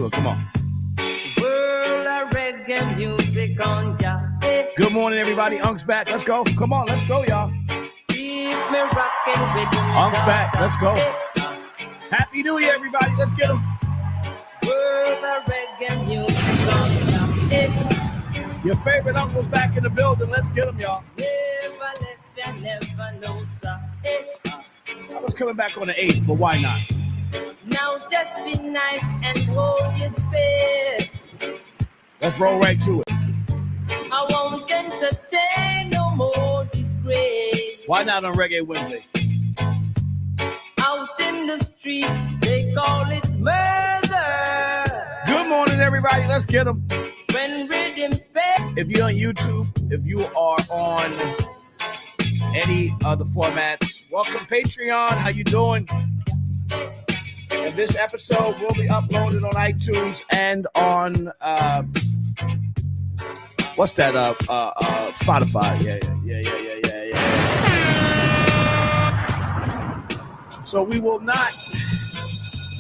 to it. Come on. World of reggae music on ya. Good morning, everybody. Unk's back. Let's go. Come on, let's go, y'all. Keep me rocking with you. Unk's back. Let's go. Happy New Year, everybody. Let's get them. World of reggae music on ya. Your favorite uncle's back in the building. Let's get them, y'all. Never left you, never know, sir. I was coming back on the 8th, but why not? Now just be nice and hold your space. Let's roll right to it. I won't entertain no more disgrace. Why not on Reggae Wednesday? Out in the street, they call it murder. Good morning, everybody. Let's get them. When rhythms pay. If you're on YouTube, if you are on any other formats, welcome Patreon. How you doing? And this episode will be uploaded on iTunes and on what's that? Spotify. Yeah. So we will not.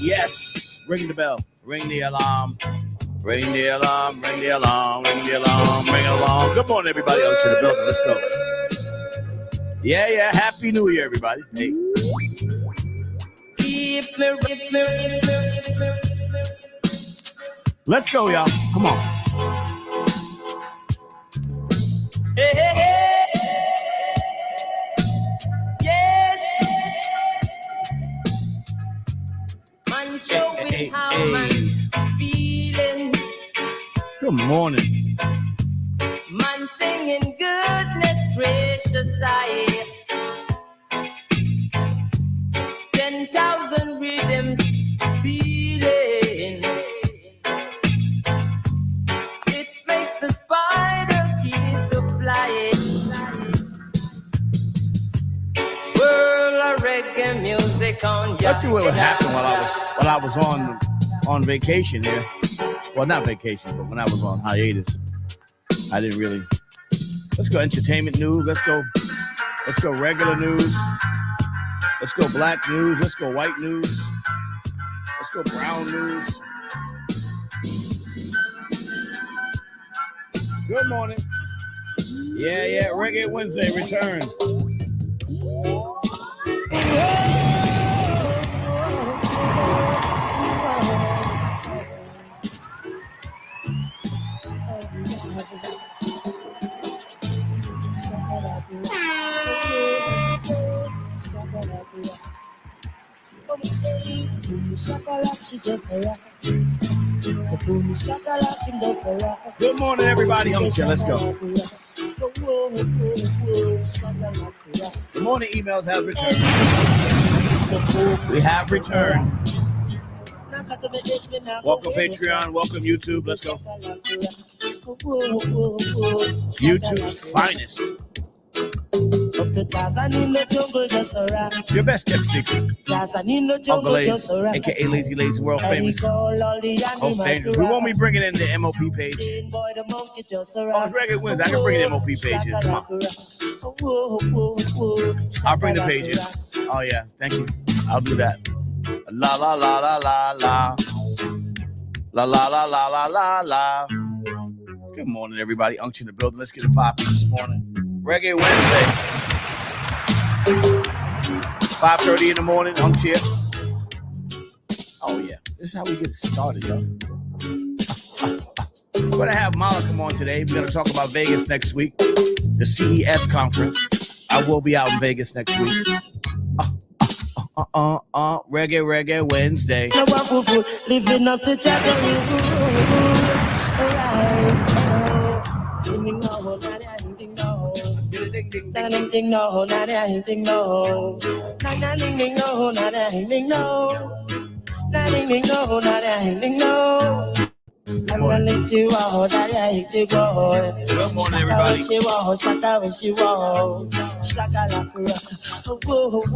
Yes, ring the bell, ring the alarm, ring the alarm, ring the alarm, ring the alarm, ring the alarm. Good morning, everybody. Out to the building. Let's go. Yeah. Happy New Year, everybody. Hey. Let's go, y'all. Come on. Hey. Yes. Man, show me how man feeling. Good morning. Man singing goodness gracious I. 10,000 rhythms feeling. It makes the spider keys of flying. World of reggae music on. Let's see what would happen while I was on vacation here. Well, not vacation, but when I was on hiatus, I didn't really. Let's go entertainment news. Let's go regular news. Let's go black news. Let's go white news. Let's go brown news. Good morning. Yeah. Reggae Wednesday return. Good morning, everybody. Let's go. Good morning, emails have returned. We have returned. Welcome Patreon, welcome YouTube. Let's go. YouTube's finest. Your best kept secret. Uncle Laze, aka Lazy world famous. Host Laze. We won't be bringing in the MOP page. Oh, it's Reggae Wednesday. I can bring in the MOP pages. Come on. I'll bring the pages. Oh yeah, thank you. I'll do that. La la la la la la. La la la la la la la. Good morning, everybody. Unction in the building. Let's get it popping this morning. Reggae Wednesday. 5:30 in the morning. Unction here. Oh yeah, this is how we get it started, yo. We're gonna have Mala come on today. We're gonna talk about Vegas next week, the CES conference. I will be out in Vegas next week. Reggae Wednesday. Living up to Good morning, everybody.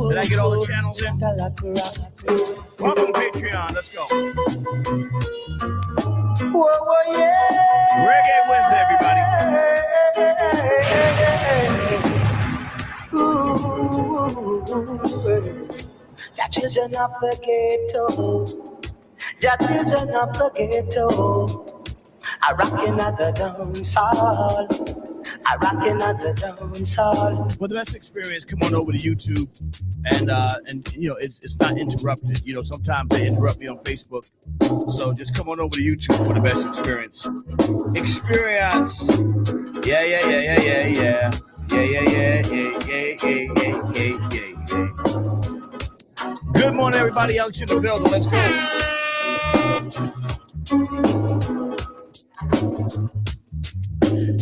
Did I get all the channels in? Welcome to Patreon. Let's go. Whoa, yeah. Reggae Wednesday, everybody. The children of the ghetto, the children of the ghetto. I rockin' at the dance hall. I rockin' at the dance hall. For the best experience, come on over to YouTube, and you know it's not interrupted. You know sometimes they interrupt me on Facebook, so just come on over to YouTube for the best experience. Experience. Yeah. Good morning, everybody. Elliott in the building. Let's go.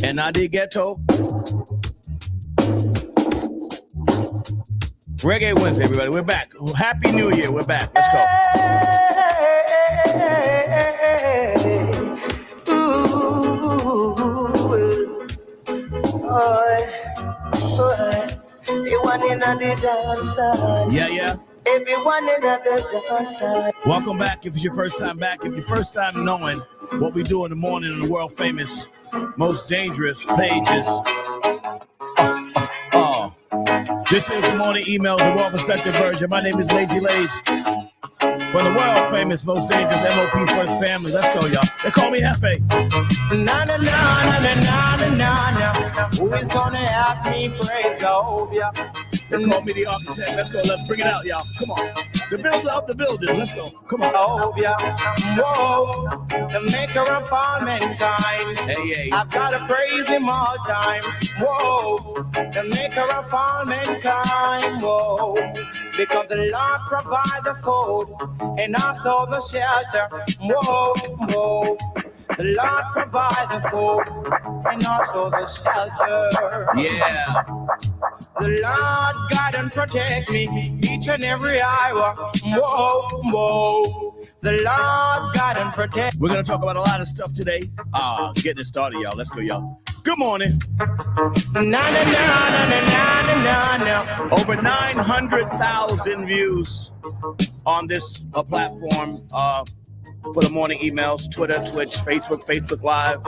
And I did ghetto. Reggae Wednesday, everybody. We're back. Happy New Year. We're back. Let's go. Everyone in the dance. Yeah. Everyone in the dance. Welcome back. If it's your first time back, if your first time knowing what we do in the morning on the world famous, most dangerous pages. This is the morning emails, the world perspective version. My name is Laz-e. For the world famous, most dangerous MOP for the family. Let's go, y'all. They call me Hefe. Na. Who is gonna help me praise Jehovah? They call me the architect. Let's go. Let's bring it out, y'all. Come on. The builder of the building. Let's go. Come on. Whoa, the maker of all mankind. Hey. I've gotta praise him all time. Whoa, the maker of all mankind. Whoa, because the Lord provide the food and also the shelter. Whoa, the Lord provide the food and also the shelter. Yeah. The Lord guide and protect me each and every hour. Whoa. The Lord guide and protect. We're gonna talk about a lot of stuff today. Getting it started, y'all. Let's go, y'all. Good morning. Na. Over 900,000 views on this platform for the morning emails, Twitter, Twitch, Facebook Live,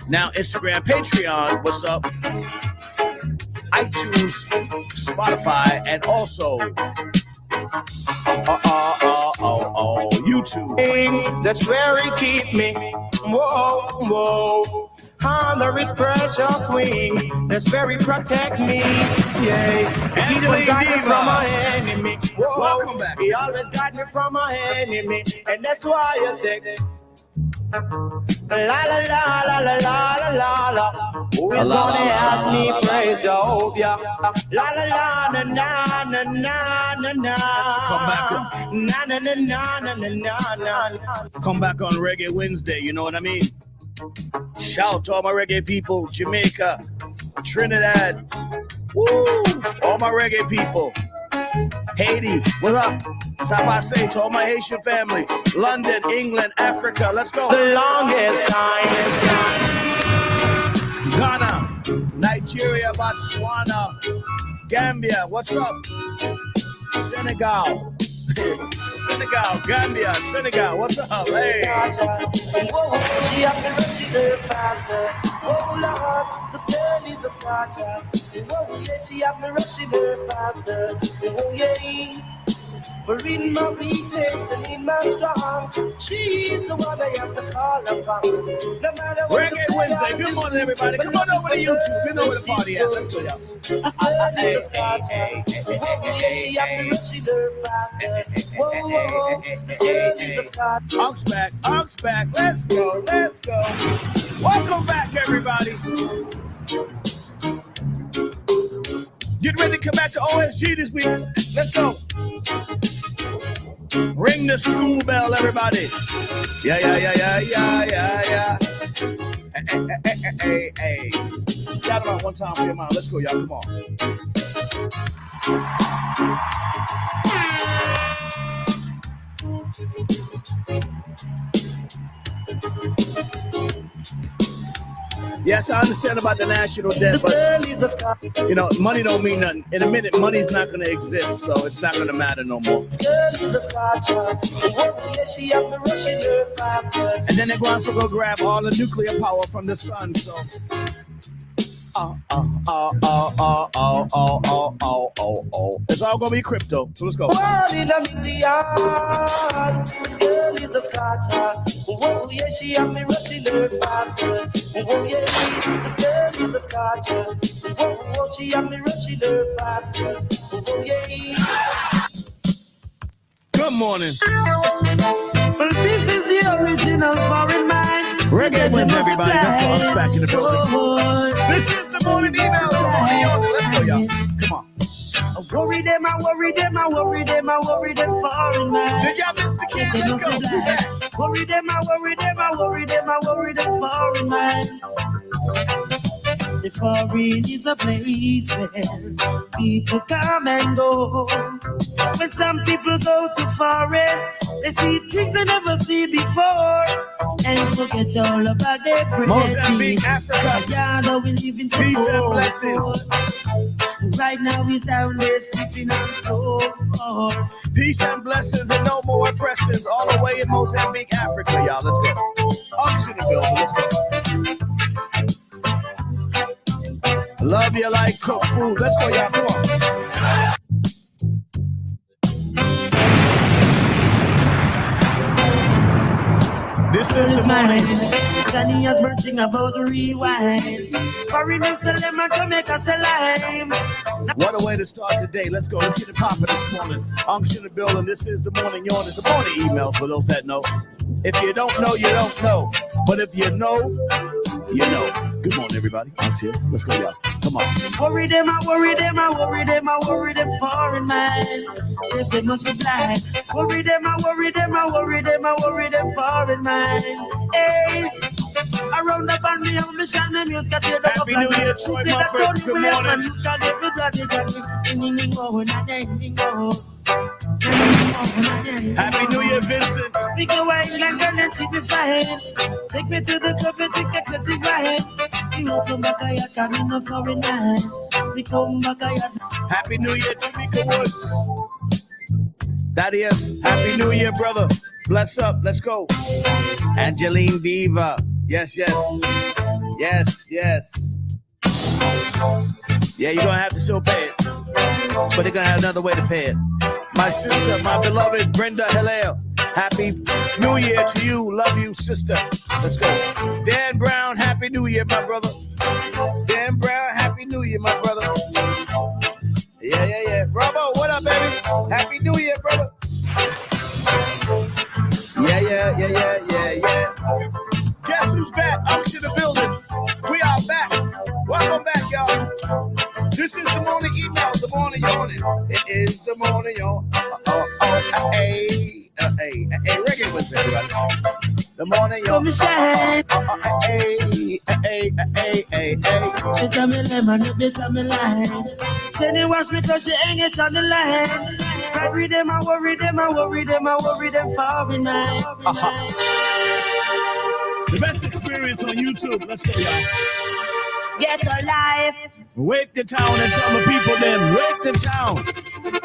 now Instagram, Patreon, what's up? iTunes, Spotify, and also YouTube. That's where he keep me. Whoa. Honor is precious wing. That's where he protect me. Yeah. He will guide me from my enemy. Whoa. Welcome back. He always guide me from my enemy. And that's why I say la. Who is gonna help me praise Jehovah? La. Na. Come back on Reggae Wednesday, you know what I mean? Shout out to all my reggae people, Jamaica, Trinidad, woo! All my reggae people. Haiti, what up? Say to all my Haitian family, London, England, Africa, let's go. The longest time. Ghana, Nigeria, Botswana, Gambia, what's up? Senegal, Gambia, Senegal, what's up? Hey. She up and rushing her faster. Oh Lord, this girl is a scotcher. Oh yeah, she up and rushing her faster. Oh yeah. For in my weakness and in my strong, she's the one I have to call upon. No matter what Reggae Wednesday, good morning everybody. Come on over to YouTube. You know where the party at. Let's go, y'all. This girl is a scotcher. Yeah, she up and rushing her faster. Whoa, this girl is a scotcher. Ox back. Let's go. Welcome back, everybody. Get ready to come back to OSG this week. Let's go. Ring the school bell, everybody. Yeah. Hey. Shout out one time for your mom. Let's go, y'all. Come on. Yes, I understand about the national debt, but you know, money don't mean nothing. In a minute, money's not going to exist, so it's not going to matter no more. And then they're going to go grab all the nuclear power from the sun, so It's all gonna be crypto. So let's go. 1 in a million. This girl is a scotcher. Oh yeah, she have me rushing her faster. Oh yeah, this girl is a scotcher. Oh, she have me rushing her faster. Oh yeah. Good morning. Well, this is the original foreign mind. Reggae wins, everybody. Let's go. I'm back in the building. This is the morning emails. The morning order. Let's go, y'all. Come on. I worry them, I worry them, I worry them, I worry them foreign man. Did y'all miss the kid? Let's go. Do that. Worry them, I worry them, I worry them, I worry them foreign man. The foreign is a place where people come and go. When some people go to foreign, they see things they never see before and forget all about their Mozambique, Africa. Yeah, we live in peace and blessings. Right now he's down there sleeping on the floor. Peace and blessings and no more oppressions all the way in Mozambique, Africa, y'all. Let's go. Auction the building. Let's go. Love you like cook food. Let's go, y'all. Come on. This is the morning. Johnny has bursting about the rewind. Foreign them sell them and Jamaica sell lime. What a way to start today. Let's go. Let's get it popping this morning. Unction the building. This is the morning yawn. It's the morning email for those that know. If you don't know, you don't know. But if you know, you know. Good morning, everybody. Unks here. Let's go, y'all. Come on. Worry them, I worry them, I worry them, I worry them foreign man. If they must supply. Worry them, I worry them, I worry them, I worry them foreign man. Hey. Around the band, me have me shine my music. Happy New Year, Troy Mufford. Good morning. Happy New Year, Vincent. We go wine like and see me fine. Take me to the club and drink expensive wine. We come back, I come in a foreign night. We come back, I Happy New Year, Tamika Woods. That is Happy New Year, brother. Bless up. Let's go. Angeline Diva. Yes, yes. Yes, yes. Yeah, you're going to have to still pay it. But they're going to have another way to pay it. My sister, my beloved Brenda Hilaire. Happy New Year to you. Love you, sister. Let's go. Dan Brown, Happy New Year, my brother. Dan Brown, Happy New Year, my brother. Yeah, yeah, yeah. Bravo, what up, baby? Happy New Year, brother. Yeah, yeah, yeah, yeah, yeah, yeah. Guess who's back? Unction the building. We are back. Welcome back, y'all. This is the morning emails, the morning yawning. It is the morning yawn. Hey, reggae was everybody. The morning yawn. Hey. Better me lemon, better me lime. Jenny wash me cause she ain't it on the line. Worry them, I worry them, I worry them, I worry them foreign man. The best experience on YouTube. Let's go, y'all. Get a life. Wake the town and tell the people then. Wake the town.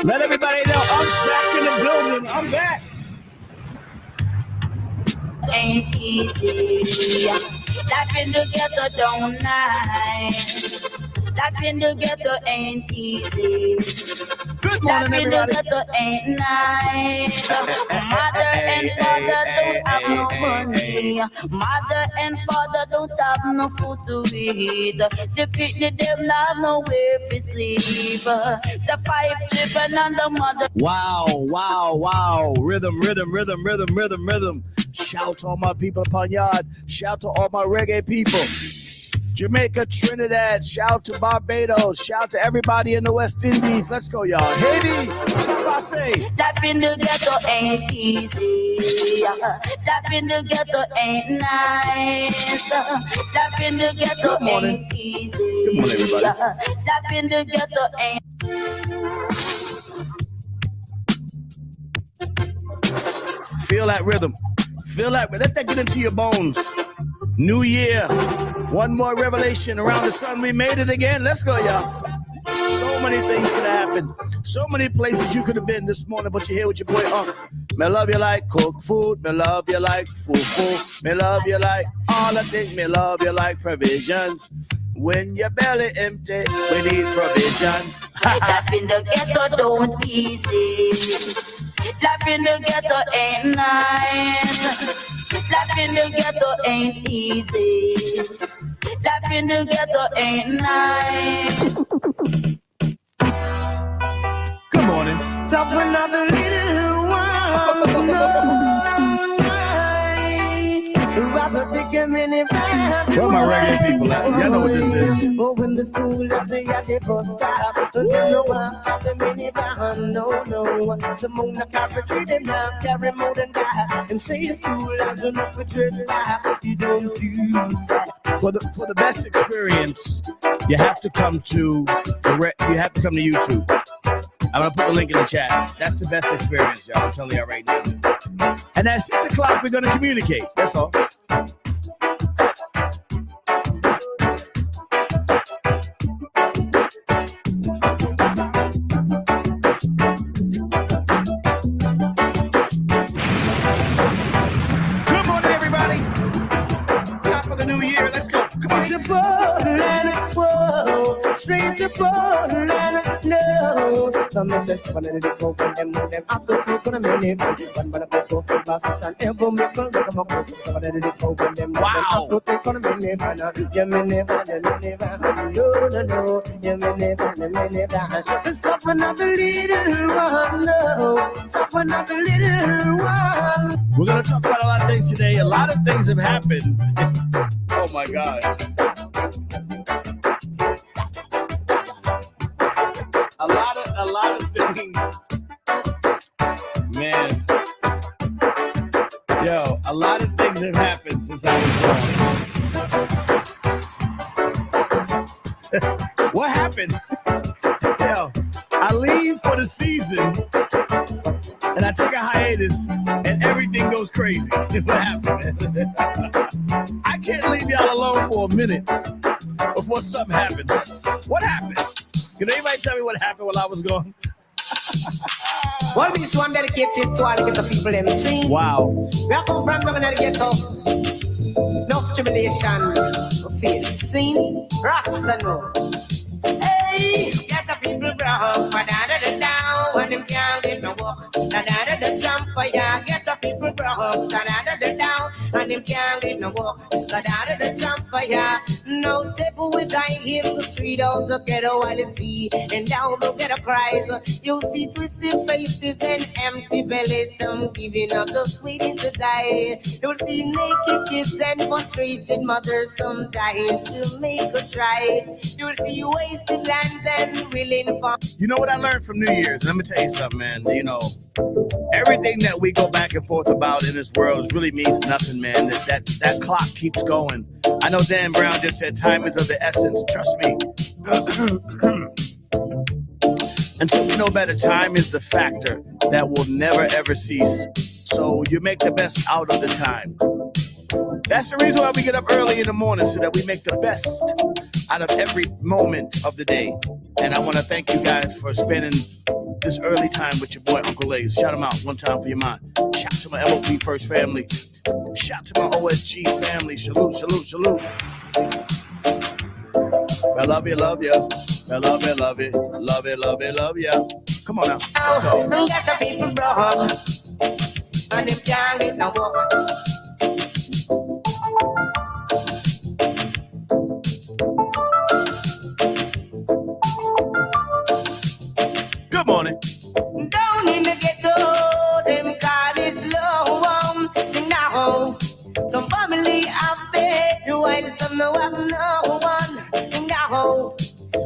Let everybody know I'm back in the building. I'm back. Ain't easy. Life in the ghetto don't nice. Life in the ghetto ain't easy. Good morning, Life in the everybody. ghetto ain't nice. Mother and father don't have no money. Mother and father don't have no food to eat. The picnic them have nowhere to sleep. The 5 children and the mother. Wow. Rhythm. Shout to all my people upon yard. Shout to all my reggae people. Jamaica, Trinidad, shout to Barbados, shout to everybody in the West Indies. Let's go, y'all. Haiti, what's up, I say? Life in the ghetto ain't easy. Life in the ghetto ain't nice. Life in the ghetto ain't easy. Good morning, everybody. Life in the ghetto ain't. Feel that rhythm. Let that get into your bones. New year. One more revelation around the sun. We made it again. Let's go, y'all. So many things could have happened. So many places you could have been this morning, but you're here with your boy Unc. Me love you like cook food. Me love you like food. Me love you like all the things. Me love you like provisions. When your belly empty, we need provision. Life in the ghetto don't easy. Life in the ghetto ain't nice. Life in the ghetto ain't easy. Life in the ghetto ain't nice. Good morning. Suffer another little while. Rather take a minute. Where my reggae people at? Y'all know what this is. Oh, when the school is at the bus stop, no one stop the minivan. No. Some on the carpentry, them now carry more than that. And say it's cool as enough for dress stop. You don't do that. For the best experience, you have to come to YouTube. I'm gonna put the link in the chat. That's the best experience, y'all. I'm telling y'all right now. And at 6 o'clock, we're gonna communicate. That's all. Good morning, everybody. Top of the new year. Let's go. Come on. To Portland, whoa, straight to Portland, no. Some say one of the go from them up to take on a minute. One but I go for Bassett and ever make a look at my coat. Some of the go from them up to take on a minute. You may never, no, you may never. Stop another little one, no. Stop another little one. We're gonna talk about a lot of things today. A lot of things have happened. Oh my God. A lot of things. Man. Yo, a lot of things have happened since I was born. What happened? Yo, I leave for the season and I take a hiatus and everything goes crazy. What happened? I can't leave y'all alone for a minute before something happens. What happened? Can anybody tell me what happened while I was gone? Well, this one dedicated to all the ghetto people them sing. Wow. We are come from the ghetto. No tribulation. Face sing. Rasta no. Hey, ghetto people broke. Da-da-da-da-down. When them can't get no walk. Da-da-da-da jump for ya. Ghetto people broke. Da-da-da-da-down. And them can't get no walk. Da-da-da-da jump for ya. No step with I in the street out the ghetto while you see. And down the ghetto cries. You see twisted faces and empty bellies. Some giving up the sweetie to die. You'll see naked kids and frustrated mothers. Some dying to make a try. You'll see wasted lands and willing farm. You know what I learned from New Year's? Let me tell you something, man. You know, everything that we go back and forth about in this world really means nothing, man. That clock keeps going. I know Dan Brown just said time is of the essence. Trust me. Until we know better, time is the factor that will never ever cease. So you make the best out of the time. That's the reason why we get up early in the morning, so that we make the best out of every moment of the day. And I want to thank you guys for spending this early time with your boy Uncle Laze. Shout him out one time for your mind. Shout to my MOP First family. Shout to my OSG family. Salute, salute, salute. I love you, love you. I love you, love you. Love you, love you, love you. Come on now. Let's go. Get some people broke. And them can't get no walk. Good morning. Down in the ghetto, them call it slow. Now, some family have bed, while some no have no one. Now,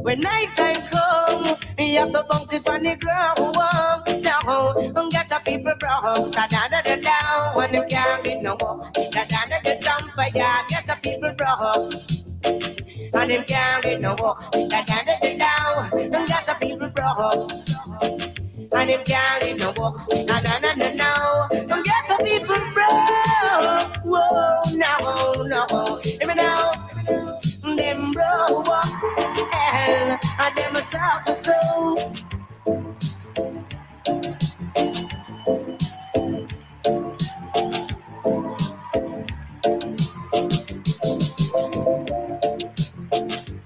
when night time come, you have to bounce it on the ground. Now, get the people broke, da-da-da-da-down. When them can't get no walk, da-da-da-da-jump, yeah, get the people broke. And them can't get no walk, da-da-da-da-down. Get the people broke. And them can't get no walk, na-na-na-na-no. Get the people broke. Whoa, no. Hear me now. Them broke, hell, and them a suffer so.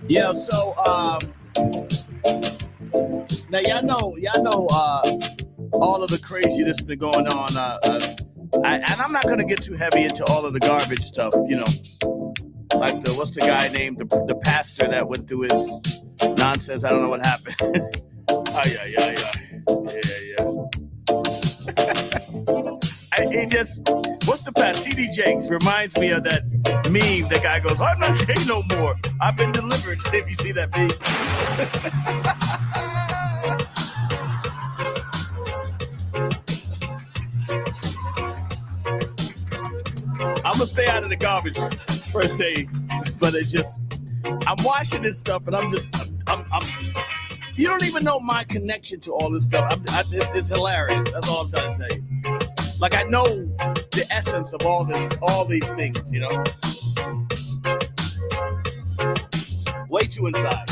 Yeah, so now y'all know all of the crazy that's been going on. And I'm not gonna get too heavy into all of the garbage stuff, you know. Like what's the guy named the pastor that went through his nonsense? I don't know what happened. Yeah. What's the past? TD Jakes reminds me of that meme. The guy goes, "I'm not gay no more. I've been delivered." If you see that meme. I'm gonna stay out of the garbage first day, but I'm watching this stuff and I'm you don't even know my connection to all this stuff. It's hilarious. That's all I'm trying to tell you. Like I know the essence of all these things, you know. Way too inside.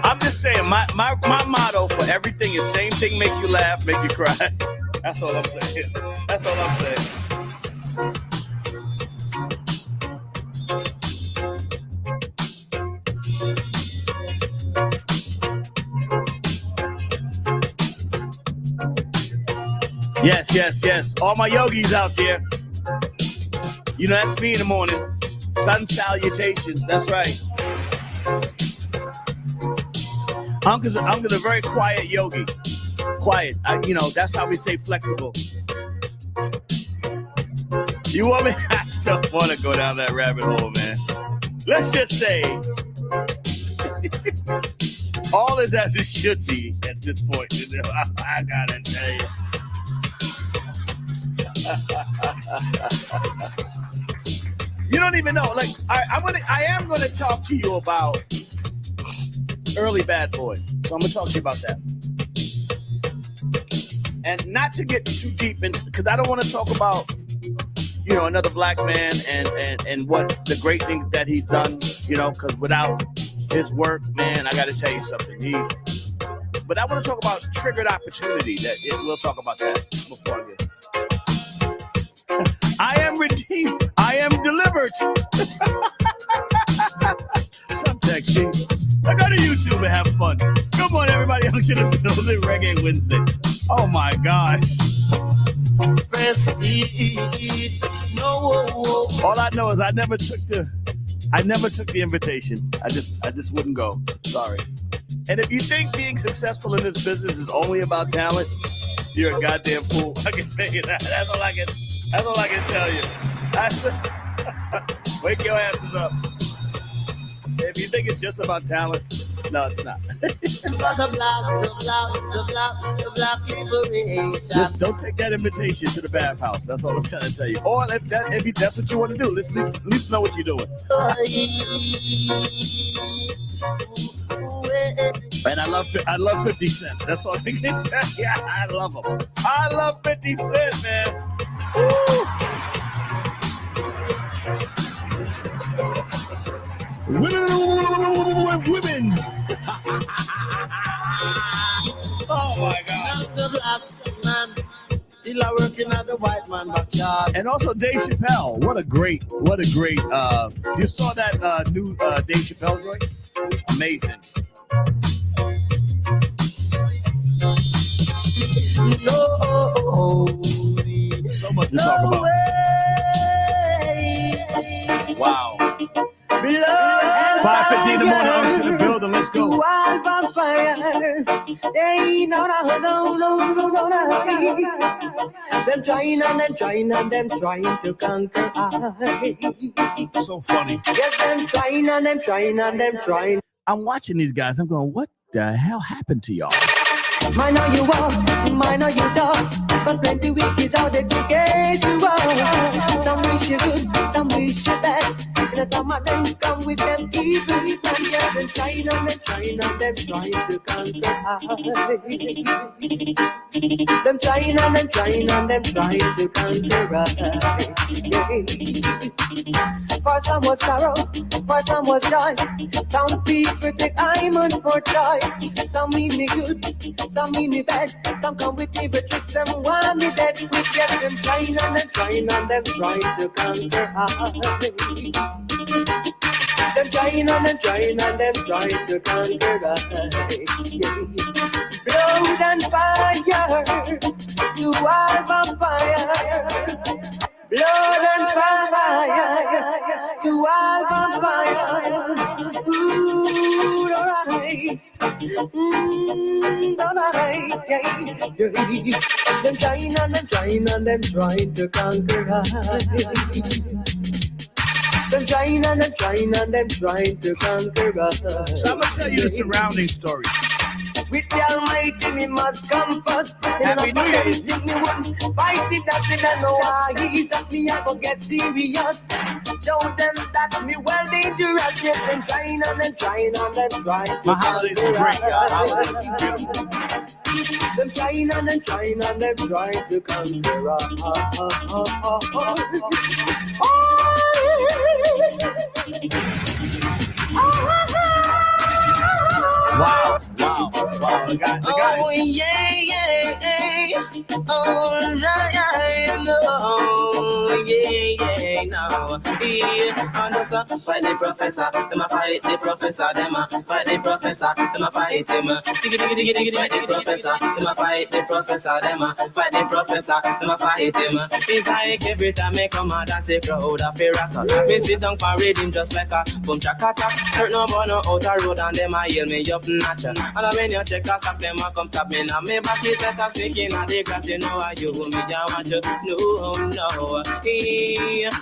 I'm just saying, my motto for everything is same thing make you laugh, make you cry. That's all I'm saying. That's all I'm saying. Yes. All my yogis out there. You know, that's me in the morning. Sun salutations. That's right. Uncle's a very quiet yogi. Quiet. That's how we stay flexible. You want me? I don't want to go down that rabbit hole, man. Let's just say all is as it should be at this point. I gotta tell you. You don't even know. Like I am gonna talk to you about early bad boy. So I'm gonna talk to you about that. And not to get too deep into, because I don't want to talk about, another black man and what the great thing that he's done, because without his work, man, I got to tell you something. But I want to talk about triggered opportunity. We'll talk about that before I get. I am redeemed. I am delivered. Subtext, G. I go to YouTube and have fun. Good morning, everybody. I'm going to build it Reggae Wednesday. Oh my gosh. Prestige. No. All I know is I never took the invitation. I just wouldn't go. Sorry. And if you think being successful in this business is only about talent, you're a goddamn fool. I can tell you that. That's all I can tell you. Wake your asses up. If you think it's just about talent, no, it's not. Just don't take that invitation to the bathhouse. That's all I'm trying to tell you. Or if that's what you want to do, at least know what you're doing. And I love 50 Cent. That's all I can tell you. Yeah, I love him. I love 50 Cent, man. Woo! Women's. Oh my God. The black man still are working at the white man backyard. And also Dave Chappelle. What a great. You saw that new Dave Chappelle joint? Amazing. No. So much to talk about. Wow. 5:50 in the morning, I'm in the building. Let's go. Them trying to conquer I. So funny. Yes, them trying. I'm watching these guys. I'm going, what the hell happened to y'all? Mine know you walk, mine know you talk. Cause plenty weak is out there to get you out. Some wish you good, some wish you bad. And some of them come with them evil plans. Yeah, them trying and them trying and them trying to conquer I. Them trying and them trying and them trying to conquer I. For some was sorrow, for some was joy. Some people take I'm on for joy. Some mean me good, some mean me bad. Some come with evil tricks, them want me dead. We get them trying and them trying and them trying to conquer I. Them trying and them trying and them trying to conquer I. Blood and fire to all vampire. Blood and fire to all vampire. Ooh, alright. Alright. Them trying and them trying and them trying to conquer us. Them trying and them trying and them trying to conquer us. So I'm gonna tell you the surrounding story. With the Almighty, we must come first. Happy New Year. Me wouldn't fight it, that's it, I know why he's at me, I go get serious. Show them that me well dangerous. Yet them trying and them trying and them trying to. My holidays are great, y'all. Holidays are beautiful. Them trying and them trying and them trying to conquer us. Wow. The guy. Oh yeah, yeah, yeah. Oh yeah, no, yeah, no. Yeah, and also fight the professor, them a fight the professor, them a fight the professor, them a fight him. Diggy, fight the professor, them a fight the professor, them a fight the professor, them a fight him. It's like every time I come out, that's a crowd of a rocker. Me sit down for reading just like a boom chakata. Certain about no outer road and them a yell me up natural. And when you check a stop, them a come stop me now. Me back is better sneaking at the grass, you know how you me just want you. No.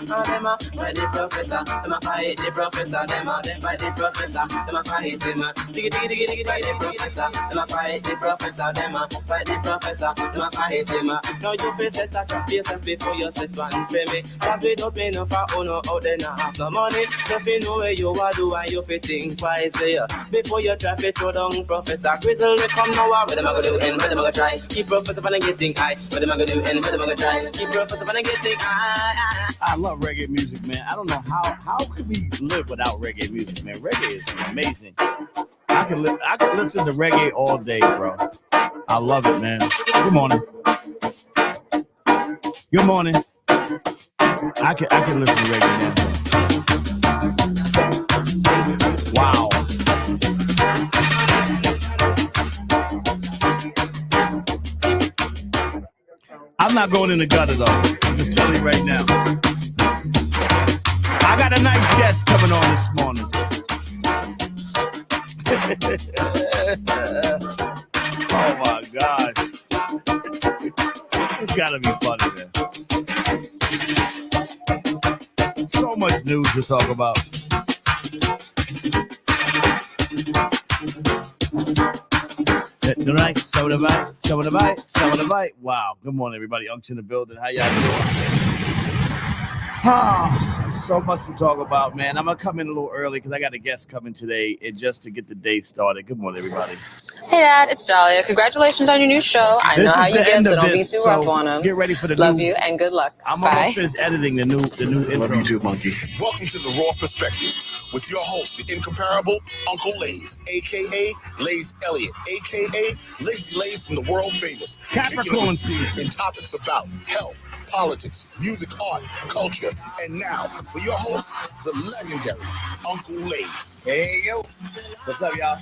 And them a fight the professor, them a fight the professor, them a fight the professor, them a fight him. Diggy, fight the professor, them a fight the professor, them a fight the professor, them a fight him. Now you face set a trap yourself before you set one for me. Cause without me no for no out there not have no money. If you know where you are do and you fit think twice before you try to throw down Professor Grizzle. Me come now, what them a go do and what them a go try. Keep Professor Van getting high. What them a go do and what them a go try. Keep Professor Van getting high. I love reggae music, man. I don't know how could we live without reggae music, man. Reggae is amazing. I can listen to reggae all day, bro. I love it, man. Good morning. Good morning. I can listen to reggae, man. Wow. I'm not going in the gutter, though. I'm just telling you right now. I got a nice guest coming on this morning. Oh, my gosh. It's got to be funny, man. So much news to talk about. Tonight, some of the bite. Wow. Good morning, everybody. Unk's in the building. How y'all doing? So much to talk about, man. I'm going to come in a little early because I got a guest coming today and just to get the day started. Good morning, everybody. Hey, Dad. It's Dahlia. Congratulations on your new show. I know how you get, so don't be too rough on them. Get ready for the Love you and good luck. I'm almost finished editing the new intro. Love you too, monkey. Welcome to the Raw Perspective with your host, the incomparable Uncle Laze, a.k.a. Laze Elliott, a.k.a. Lazy Laze from the world famous. Capricorn season. In topics about health, politics, music, art, culture, and now for your host, the legendary Uncle Laze. Hey, yo. What's up, y'all?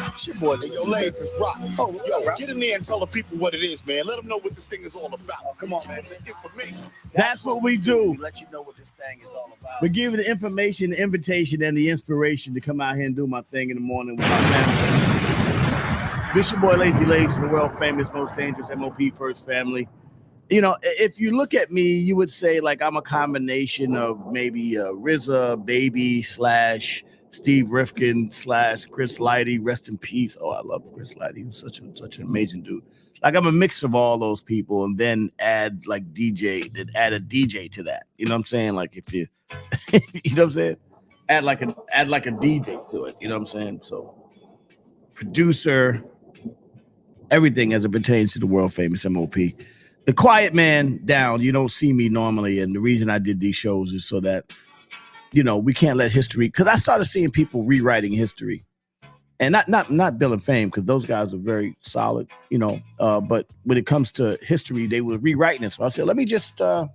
It's your boy. Hey, yo, Laze is rock. Oh, yo, get in there and tell the people what it is, man. Let them know what this thing is all about. Oh, come on, man. Information. That's what we do. We let you know what this thing is all about. We give you the information, the invitation, and the inspiration to come out here and do my thing in the morning with my family. This your boy Lazy Laze, the world famous, most dangerous MOP first family. You know, if you look at me, you would say like I'm a combination of maybe RZA, Baby / Steve Rifkin / Chris Lighty, rest in peace. Oh, I love Chris Lighty. He was such an amazing dude. Like, I'm a mix of all those people, and then add a DJ to that. You know what I'm saying? Like, if you, you know what I'm saying? Add like a DJ to it. You know what I'm saying? So, producer, everything as it pertains to the world famous MOP. The quiet man down. You don't see me normally, and the reason I did these shows is so that, you know, we can't let history, because I started seeing people rewriting history, and not Bill and Fame, because those guys are very solid, you know. But when it comes to history, they were rewriting it. So I said, let me just tell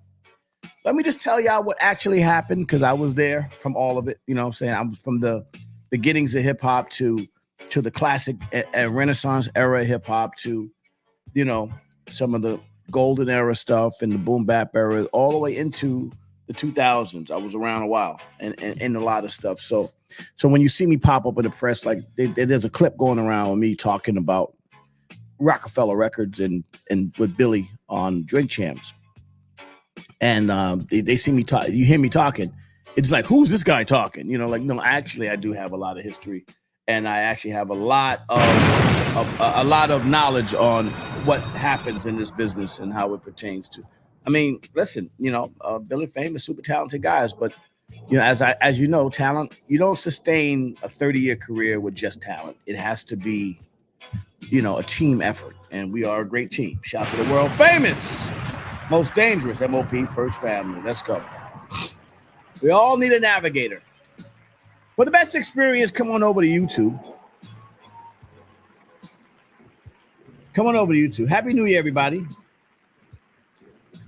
y'all what actually happened, because I was there from all of it. You know what I'm saying? I'm from the beginnings of hip hop to the classic Renaissance era hip hop to, you know, some of the golden era stuff and the boom bap era, all the way into the 2000s. I was around a while and a lot of stuff. So when you see me pop up in the press, like there's a clip going around with me talking about Rockefeller Records and with Billy on Drink Champs. And they see me talk. You hear me talking. It's like, who's this guy talking? You know, like, no, actually, I do have a lot of history, and I actually have a lot of knowledge on what happens in this business and how it pertains to. I mean, listen, you know, Billy Fame is super talented guys, but, you know, as you know, talent, you don't sustain a 30-year career with just talent. It has to be, you know, a team effort, and we are a great team. Shout out to the world famous, most dangerous MOP First Family. Let's go. We all need a navigator. For the best experience, come on over to YouTube. Come on over to YouTube. Happy New Year, everybody.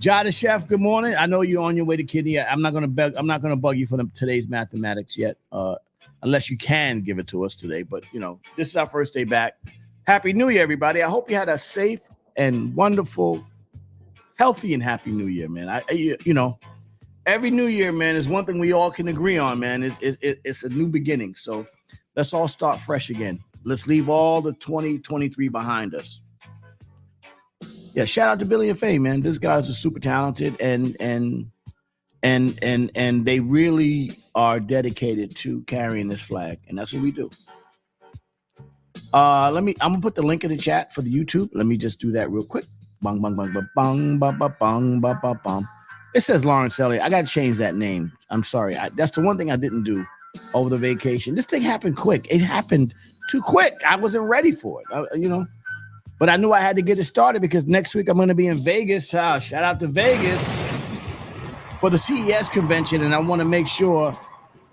Ja the Chef, good morning. I know you're on your way to kidney. I'm not gonna bug you for today's mathematics yet, unless you can give it to us today. But you know, this is our first day back. Happy New Year, everybody. I hope you had a safe and wonderful, healthy and happy New Year, man. You know, every New Year, man, is one thing we all can agree on, man. It's a new beginning. So let's all start fresh again. Let's leave all the 2023 behind us. Yeah, shout out to Billy and Faye, man. These guys are super talented and they really are dedicated to carrying this flag, and that's what we do. I'm gonna put the link in the chat for the YouTube. Let me just do that real quick. Bang bang bang bang bang bang bang bang bang bang. It says Lawrence Elliott. I gotta change that name. I'm sorry. That's the one thing I didn't do over the vacation. This thing happened quick. It happened too quick. I wasn't ready for it. You know. But I knew I had to get it started because next week I'm going to be in Vegas. Shout out to Vegas for the CES convention, and I want to make sure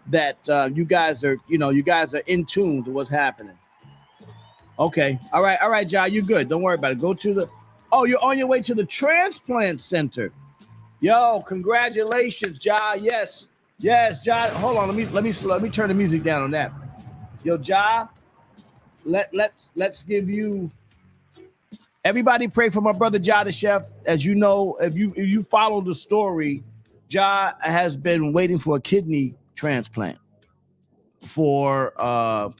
that you guys are in tune to what's happening. Okay, all right, Ja, you good? Don't worry about it. Go to you're on your way to the transplant center. Yo, congratulations, Ja. Yes, Ja. Hold on, let me turn the music down on that. Yo, Ja, let's give you. Everybody pray for my brother Ja the Chef. As you know, if you follow the story, Ja has been waiting for a kidney transplant. Ja,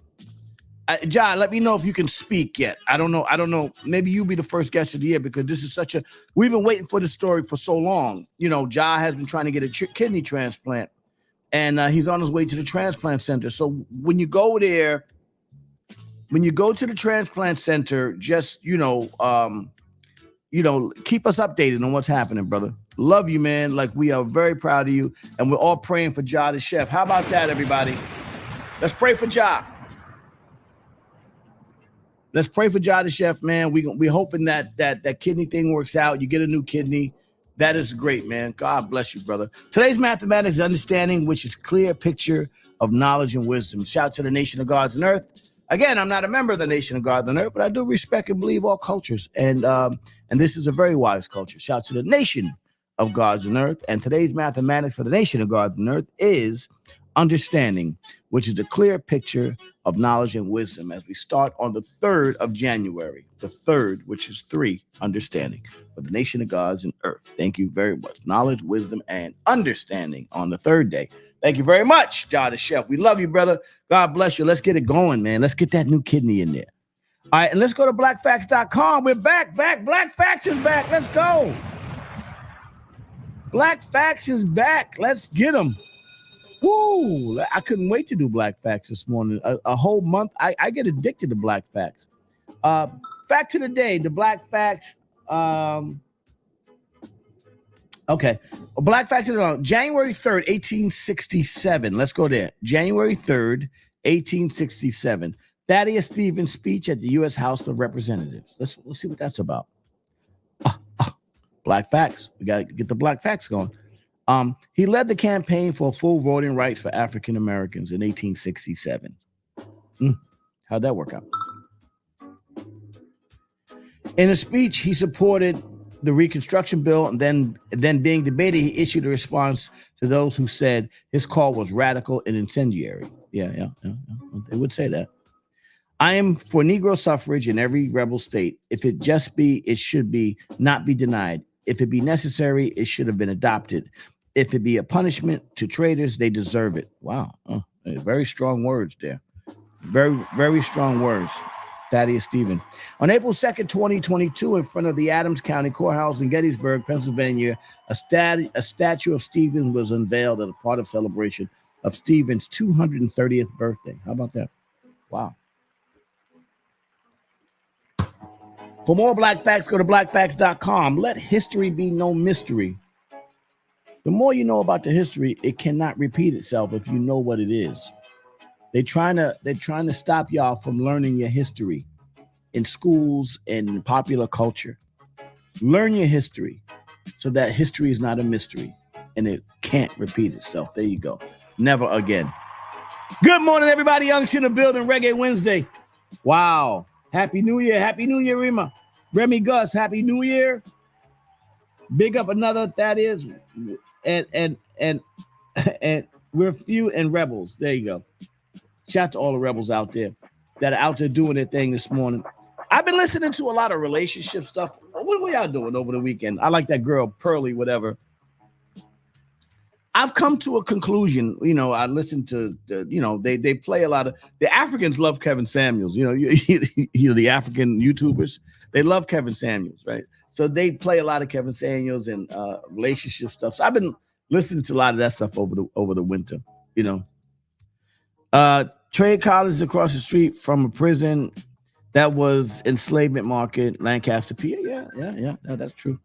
let me know if you can speak yet. I don't know. Maybe you'll be the first guest of the year because this is we've been waiting for this story for so long. You know, Ja has been trying to get a kidney transplant, and he's on his way to the transplant center. So when you go there, when you go to the transplant center, just, keep us updated on what's happening, brother. Love you, man. Like, we are very proud of you, and we're all praying for Ja the Chef. How about that, everybody? Let's pray for Ja. Let's pray for Ja the Chef, man. We're hoping that kidney thing works out. You get a new kidney. That is great, man. God bless you, brother. Today's mathematics is understanding, which is clear picture of knowledge and wisdom. Shout out to the nation of gods and earth. Again, I'm not a member of the nation of God on earth, but I do respect and believe all cultures. And this is a very wise culture. Shout out to the nation of gods on earth. And today's mathematics for the nation of gods on earth is understanding, which is a clear picture of knowledge and wisdom as we start on the 3rd of January. The 3rd, which is 3, understanding for the nation of gods and earth. Thank you very much. Knowledge, wisdom, and understanding on the 3rd day. Thank you very much, Ja the Chef. We love you, brother. God bless you. Let's get it going, man. Let's get that new kidney in there. All right, and let's go to blackfacts.com. We're back. Black Facts is back. Let's go. Black Facts is back. Let's get them. Woo! I couldn't wait to do Black Facts this morning. A whole month. I get addicted to Black Facts. Fact of the day, the Black Facts. Okay. Black Facts of the day. January 3rd, 1867. Let's go there. January 3rd, 1867. Thaddeus Stevens' speech at the U.S. House of Representatives. Let's see what that's about. Black Facts. We got to get the Black Facts going. He led the campaign for full voting rights for African Americans in 1867. How'd that work out? In a speech, he supported the Reconstruction Bill, and then being debated, he issued a response to those who said his call was radical and incendiary. Yeah. They would say that. I am for Negro suffrage in every rebel state. If it just be, it should be, not be denied. If it be necessary, it should have been adopted. If it be a punishment to traitors, they deserve it. Wow. Very strong words there. Very, very strong words. Thaddeus Stevens. On April 2nd, 2022, in front of the Adams County Courthouse in Gettysburg, Pennsylvania, a statue of Stevens was unveiled as a part of celebration of Stevens' 230th birthday. How about that? Wow. For more Black Facts, go to blackfacts.com. Let history be no mystery. The more you know about the history, it cannot repeat itself if you know what it is. They're trying to stop y'all from learning your history in schools and in popular culture. Learn your history so that history is not a mystery and it can't repeat itself. There you go. Never again. Good morning, everybody. Young's in the building. Reggae Wednesday. Wow. Happy New Year. Happy New Year, Rima. Remy Gus, Happy New Year. Big up another, that is. And we're few and rebels. There you go. Shout out to all the rebels out there that are out there doing their thing this morning. I've been listening to a lot of relationship stuff. What were y'all doing over the weekend? I like that girl, Pearly, whatever. I've come to a conclusion. I listen to they play a lot of the Africans love Kevin Samuels. The African YouTubers, they love Kevin Samuels, right? So they play a lot of Kevin Samuels and relationship stuff. So I've been listening to a lot of that stuff over the winter. Trade college across the street from a prison that was enslavement market, Lancaster, PA. Yeah. No, that's true.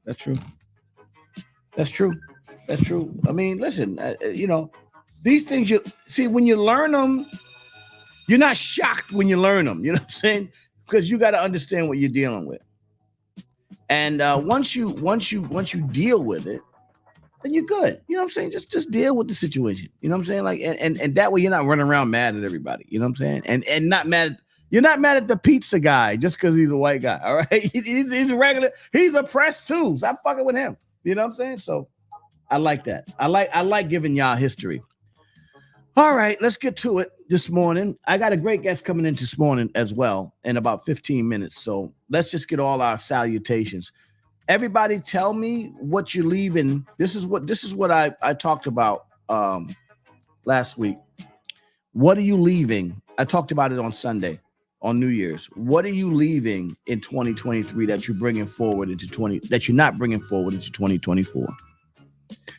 I mean, listen, these things you see when you learn them, you're not shocked when you learn them. You know what I'm saying? Because you got to understand what you're dealing with. And once you deal with it, then you're good. You know what I'm saying? Just deal with the situation. You know what I'm saying? Like, and that way you're not running around mad at everybody. You know what I'm saying? And not mad. You're not mad at the pizza guy just because he's a white guy. All right, he's a regular. He's oppressed too. Stop fucking with him. You know what I'm saying? So I like that. I like giving y'all history. All right, let's get to it this morning. I got a great guest coming in this morning as well in about 15 minutes. So let's just get all our salutations. Everybody tell me what you're leaving. This is what I talked about last week. What are you leaving? I talked about it on Sunday, on New Year's. What are you leaving in 2023 that you're bringing forward that you're not bringing forward into 2024?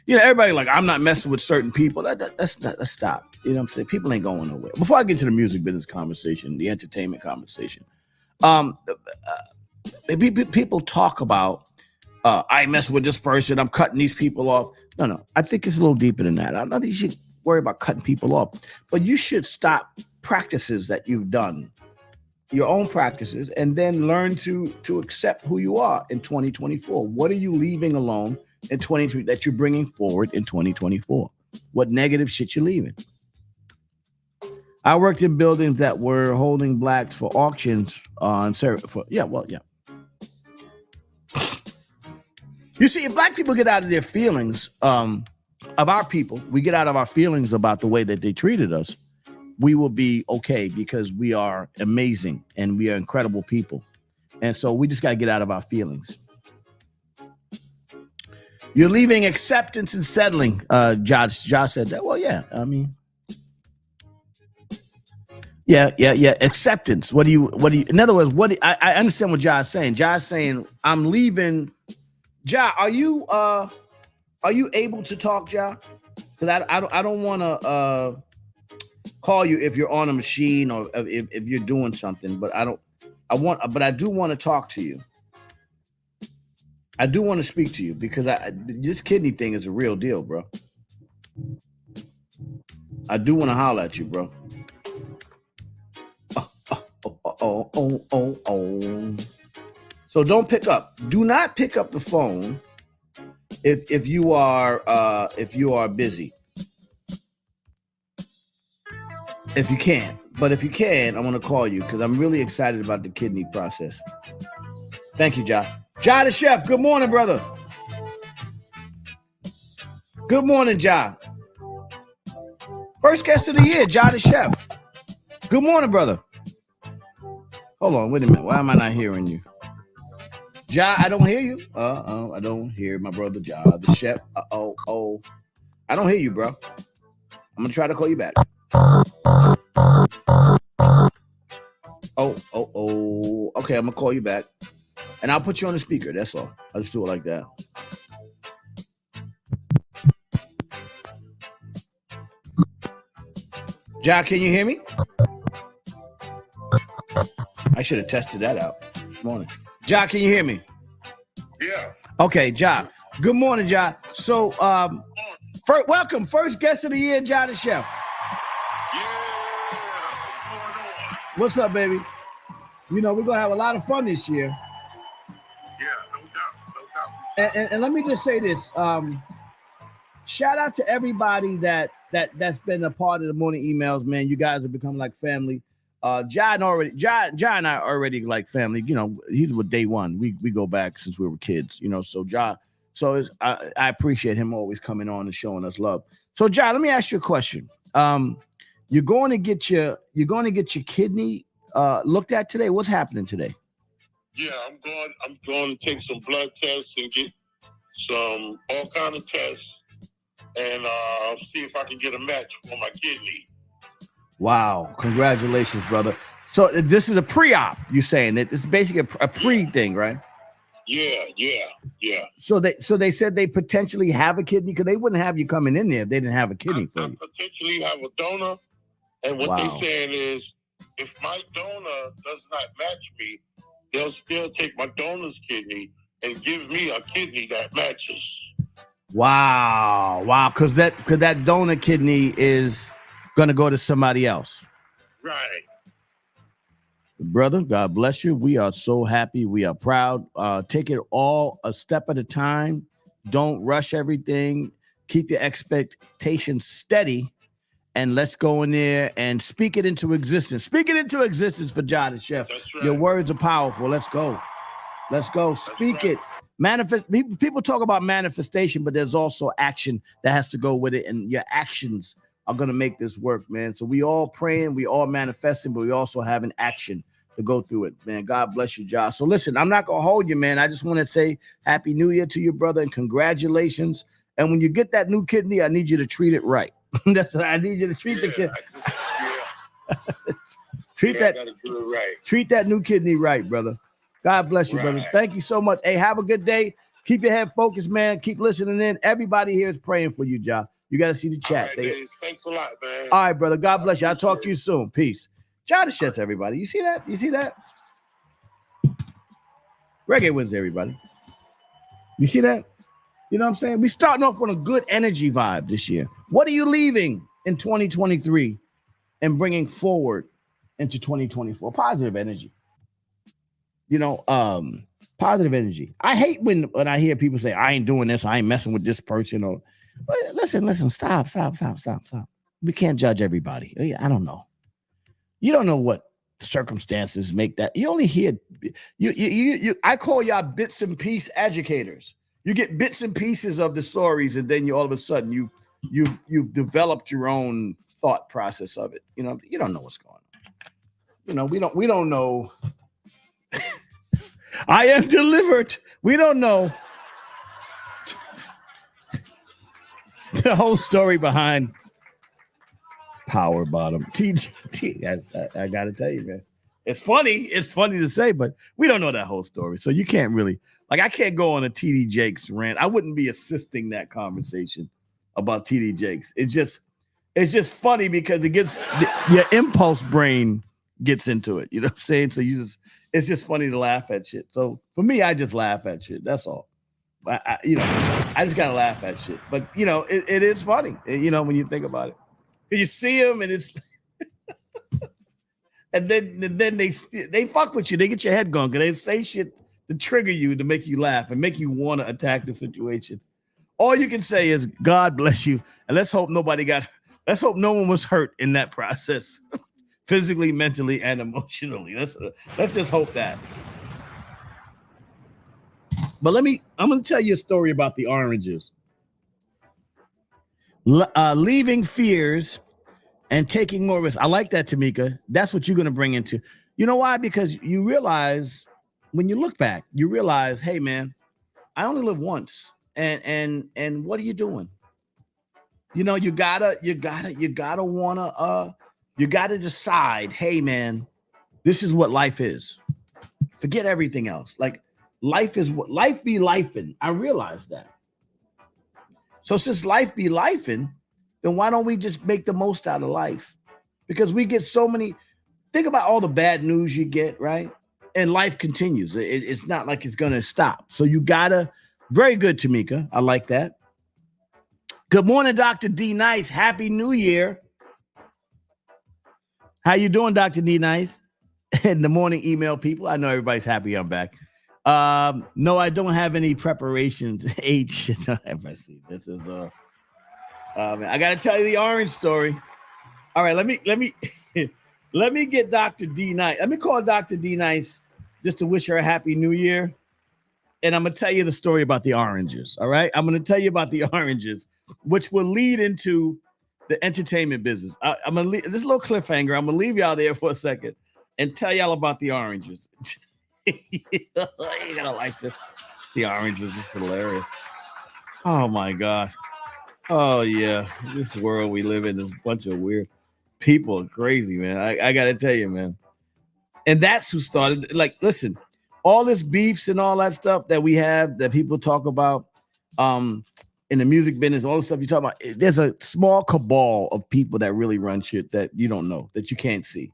Everybody like, I'm not messing with certain people. Let's stop. You know what I'm saying? People ain't going nowhere. Before I get to the music business conversation, the entertainment conversation, people talk about, I mess with this person, I'm cutting these people off. No. I think it's a little deeper than that. I don't think you should worry about cutting people off, but you should stop practices that you've done, your own practices, and then learn to accept who you are in 2024. What are you leaving alone in 2023 that you're bringing forward in 2024? What negative shit you're leaving? I worked in buildings that were holding blacks for auctions yeah. You see, if black people get out of their feelings of our people, we get out of our feelings about the way that they treated us, we will be okay because we are amazing and we are incredible people. And so we just got to get out of our feelings. You're leaving acceptance and settling. Josh said that. Well, yeah, I mean, yeah. Acceptance. What do you, in other words, I understand what Josh is saying. Josh is saying, I'm leaving. Ja, are you able to talk, Ja? because I don't want to call you if you're on a machine or if you're doing something, but I do want to talk to you. I do want to speak to you because this kidney thing is a real deal, bro. I do want to holler at you, bro. Oh. So don't pick up. Do not pick up the phone if you are busy. If you can. But if you can, I want to call you because I'm really excited about the kidney process. Thank you, Ja. Ja the chef, good morning, brother. Good morning, Ja. First guest of the year, Ja the chef. Good morning, brother. Hold on, wait a minute. Why am I not hearing you? Ja, I don't hear you. I don't hear my brother Ja the chef. I don't hear you, bro. I'm gonna try to call you back. Okay, I'm gonna call you back. And I'll put you on the speaker. That's all. I'll just do it like that. Ja, can you hear me? I should have tested that out this morning. Ja, can you hear me? Yeah. Okay, Ja. Good morning, Ja. So, welcome. First guest of the year, Ja the chef. Yeah. What's going on? What's up, baby? You know, we're going to have a lot of fun this year. Yeah, no doubt. And let me just say this. Shout out to everybody that's been a part of the morning emails, man. You guys have become like family. Ja and I already like family. You know, he's with day one. We go back since we were kids, you know. So Ja, I appreciate him always coming on and showing us love. So Ja, let me ask you a question. You're going to get your kidney looked at today. What's happening today? Yeah, I'm going to take some blood tests and get some all kind of tests and see if I can get a match for my kidney. Wow, congratulations, brother. So this is a pre-op, you're saying that it's basically a pre thing, right? Yeah. So they said they potentially have a kidney because they wouldn't have you coming in there if they didn't have a kidney for you. I potentially have a donor, and what they're saying is if my donor does not match me, they'll still take my donor's kidney and give me a kidney that matches. Wow, because that donor kidney is gonna go to somebody else. Right. Brother, God bless you. We are so happy. We are proud. Take it all a step at a time. Don't rush everything. Keep your expectations steady. And let's go in there and speak it into existence. Speak it into existence for Ja the chef. That's right. Your words are powerful. Let's go. Speak it. Manifest. People talk about manifestation, but there's also action that has to go with it. And your actions are going to make this work, man. So we all praying, we all manifesting, but we also have an action to go through it, man. God bless you, Ja. So listen, I'm not going to hold you, man. I just want to say Happy New Year to your brother and congratulations. And when you get that new kidney, I need you to treat it right. That's what I need you to treat the kid. Treat that new kidney right, brother. God bless you, brother. Thank you so much. Hey, have a good day. Keep your head focused, man. Keep listening in. Everybody here is praying for you, Ja. You got to see the chat. All right, thanks a lot, man. All right, brother. God bless you. I'll talk to you soon. Peace. Ja the chef, everybody. You see that? Reggae wins, everybody. You see that? You know what I'm saying? We starting off with a good energy vibe this year. What are you leaving in 2023 and bringing forward into 2024? Positive energy. You know, positive energy. I hate when I hear people say, I ain't doing this, I ain't messing with this person. Or listen, stop. We can't judge everybody. I don't know. You don't know what circumstances make that. You only hear you I call y'all bits and piece educators. You get bits and pieces of the stories, and then you all of a sudden you've developed your own thought process of it. You know, you don't know what's going on. You know, we don't know. I am delivered. We don't know the whole story behind Power Bottom. I gotta tell you, man. It's funny to say, but we don't know that whole story. So you can't really, I can't go on a TD Jakes rant. I wouldn't be assisting that conversation about TD Jakes. It's just funny because it gets your impulse brain gets into it. You know what I'm saying? So it's just funny to laugh at shit. So for me, I just laugh at shit. That's all. I just gotta laugh at shit. But it is funny. When you think about it, you see them and it's, and then they fuck with you. They get your head going because they say shit to trigger you to make you laugh and make you want to attack the situation. All you can say is God bless you, and let's hope no one was hurt in that process, physically, mentally, and emotionally. Let's just hope that. But I'm going to tell you a story about the oranges. Leaving fears and taking more risks. I like that, Tamika. That's what you're going to bring into. You know why? Because you realize when you look back, you realize, hey, man, I only live once. And what are you doing? You gotta decide, hey, man, this is what life is. Forget everything else. Like, life is what life be lifing. I realize that. So since life be lifing, then why don't we just make the most out of life? Because we get so many. Think about all the bad news you get, right? And life continues. It's not like it's gonna stop. So you gotta. Very good, Tamika. I like that. Good morning, Dr. D Nice. Happy New Year. How you doing, Dr. D Nice? And the morning email people. I know everybody's happy I'm back. No, I don't have any preparations. H. This is I gotta tell you the orange story. All right, let me get Dr. D Nice. Let me call Dr. D Nice just to wish her a happy new year. And I'm gonna tell you the story about the oranges. All right, I'm gonna tell you about the oranges, which will lead into the entertainment business. I'm gonna leave this little cliffhanger. I'm gonna leave y'all there for a second and tell y'all about the oranges. You're gonna like this. The oranges is hilarious. Oh my gosh. Oh yeah, this world we live in is a bunch of weird people. Are crazy, man. I gotta tell you, man. And that's who started. Like, listen, all this beefs and all that stuff that we have that people talk about in the music business, all the stuff you talk about. There's a small cabal of people that really run shit that you don't know, that you can't see.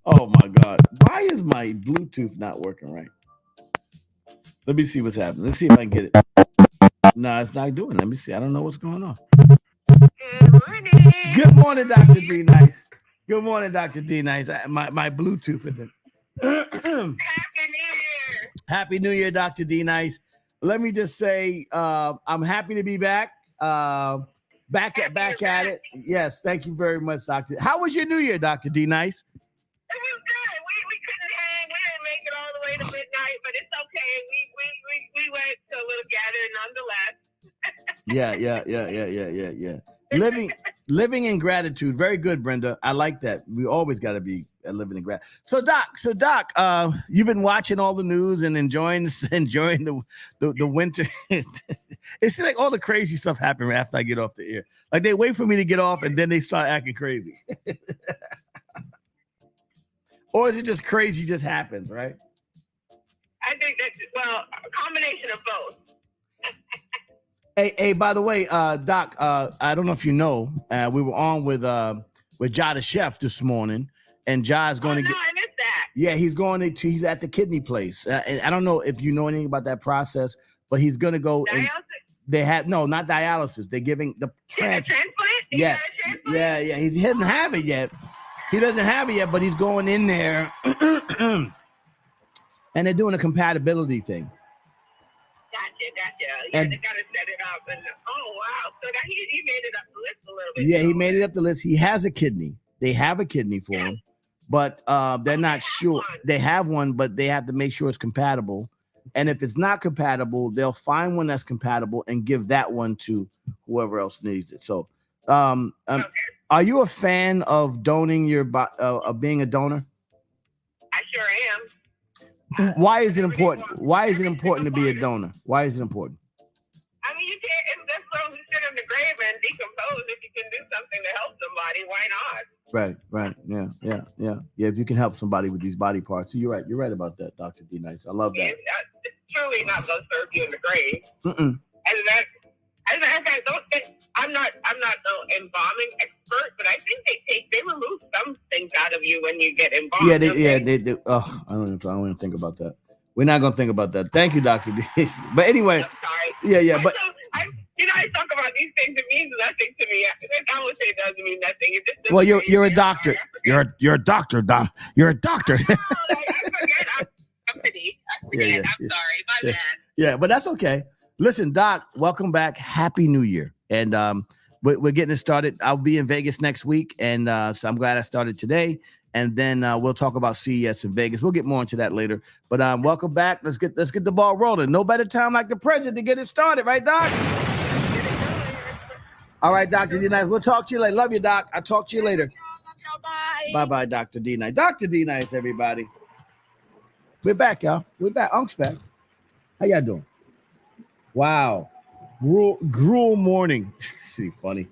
Oh my God. Why is my Bluetooth not working right? Let me see what's happening. Let's see if I can get it. No, it's not doing it. Let me see. I don't know what's going on. Good morning. Good morning, Dr. D Nice. Good morning, Dr. D Nice. My Bluetooth is in. Happy New Year. Happy New Year, Dr. D Nice. Let me just say, I'm happy to be back. Back at it. Yes, thank you very much, Doctor. How was your New Year, Dr. D Nice? It was good. We couldn't hang. We didn't make it all the way to midnight, but it's okay. We went to a little gathering nonetheless. Yeah. Living in gratitude. Very good, Brenda. I like that. We always got to be living in gratitude. So Doc, you've been watching all the news and enjoying the winter. It's like all the crazy stuff happening after I get off the air. Like they wait for me to get off and then they start acting crazy. Or is it just crazy just happens, right? I think that's, a combination of both. Hey, by the way, Doc, I don't know if you know, we were on with Ja the Chef this morning, and Ja's going to get. I missed that. Yeah, he's at the kidney place. And I don't know if you know anything about that process, but he's going to go. Dialysis? They had not dialysis. They're giving the transplant. Yeah. He doesn't have it yet. He doesn't have it yet, but he's going in there, and they're doing a compatibility thing. Gotcha. Yeah, they gotta set it up. And wow, so that he made it up the list a little bit. Yeah, he made it up the list. He has a kidney. They have a kidney for him, but they're not sure. They have one, but they have to make sure it's compatible. And if it's not compatible, they'll find one that's compatible and give that one to whoever else needs it. So, okay. Are you a fan of donating of being a donor? I sure am. Why is it important? Why is it important to be a donor? Why is it important? I mean, you can't. If that's those who sit in the grave and decompose, if you can do something to help somebody, why not? Right. Yeah. If you can help somebody with these body parts, you're right. You're right about that, Dr. D Nice. I love that. It's truly not going to serve you in the grave. And As a matter of fact, I'm not an embalming expert, but I think they remove some things out of you when you get embalmed. Yeah, they. Oh, I don't even think about that. We're not gonna think about that. Thank you, Dr. D. But anyway, I'm sorry. Yeah, but I talk about these things. It means nothing to me. I would say it doesn't mean nothing. It just well, you're a doctor. You're a doctor, Dom. You're a doctor. I forget. I'm sorry. My bad. Yeah, but that's okay. Listen, Doc, welcome back. Happy New Year. And we're getting it started. I'll be in Vegas next week, and so I'm glad I started today. And then we'll talk about CES in Vegas. We'll get more into that later. But welcome back. Let's get the ball rolling. No better time like the present to get it started, right, Doc? All right, Dr. D Nice. We'll talk to you later. Love you, Doc. I'll talk to you later. Bye, Dr. D Nice. Dr. D Nice, everybody. We're back, y'all. We're back. Unc's back. How y'all doing? Wow. Gruel morning. See, funny.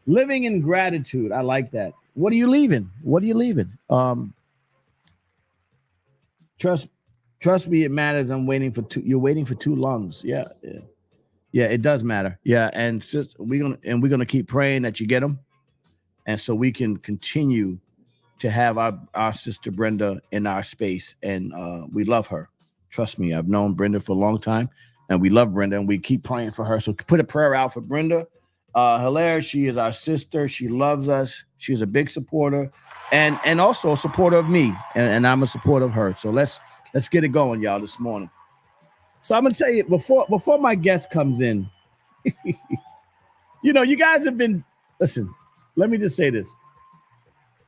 Living in gratitude. I like that. What are you leaving? Trust me, it matters. You're waiting for 2 lungs. Yeah, it does matter. Yeah, and we're gonna keep praying that you get them, and so we can continue to have our sister Brenda in our space, and we love her. Trust me, I've known Brenda for a long time, and we love Brenda, and we keep praying for her. So put a prayer out for Brenda. Hilaire, she is our sister. She loves us. She's a big supporter, and also a supporter of me, and I'm a supporter of her. So let's get it going, y'all, this morning. So I'm gonna tell you before my guest comes in, you guys have been. Listen, let me just say this.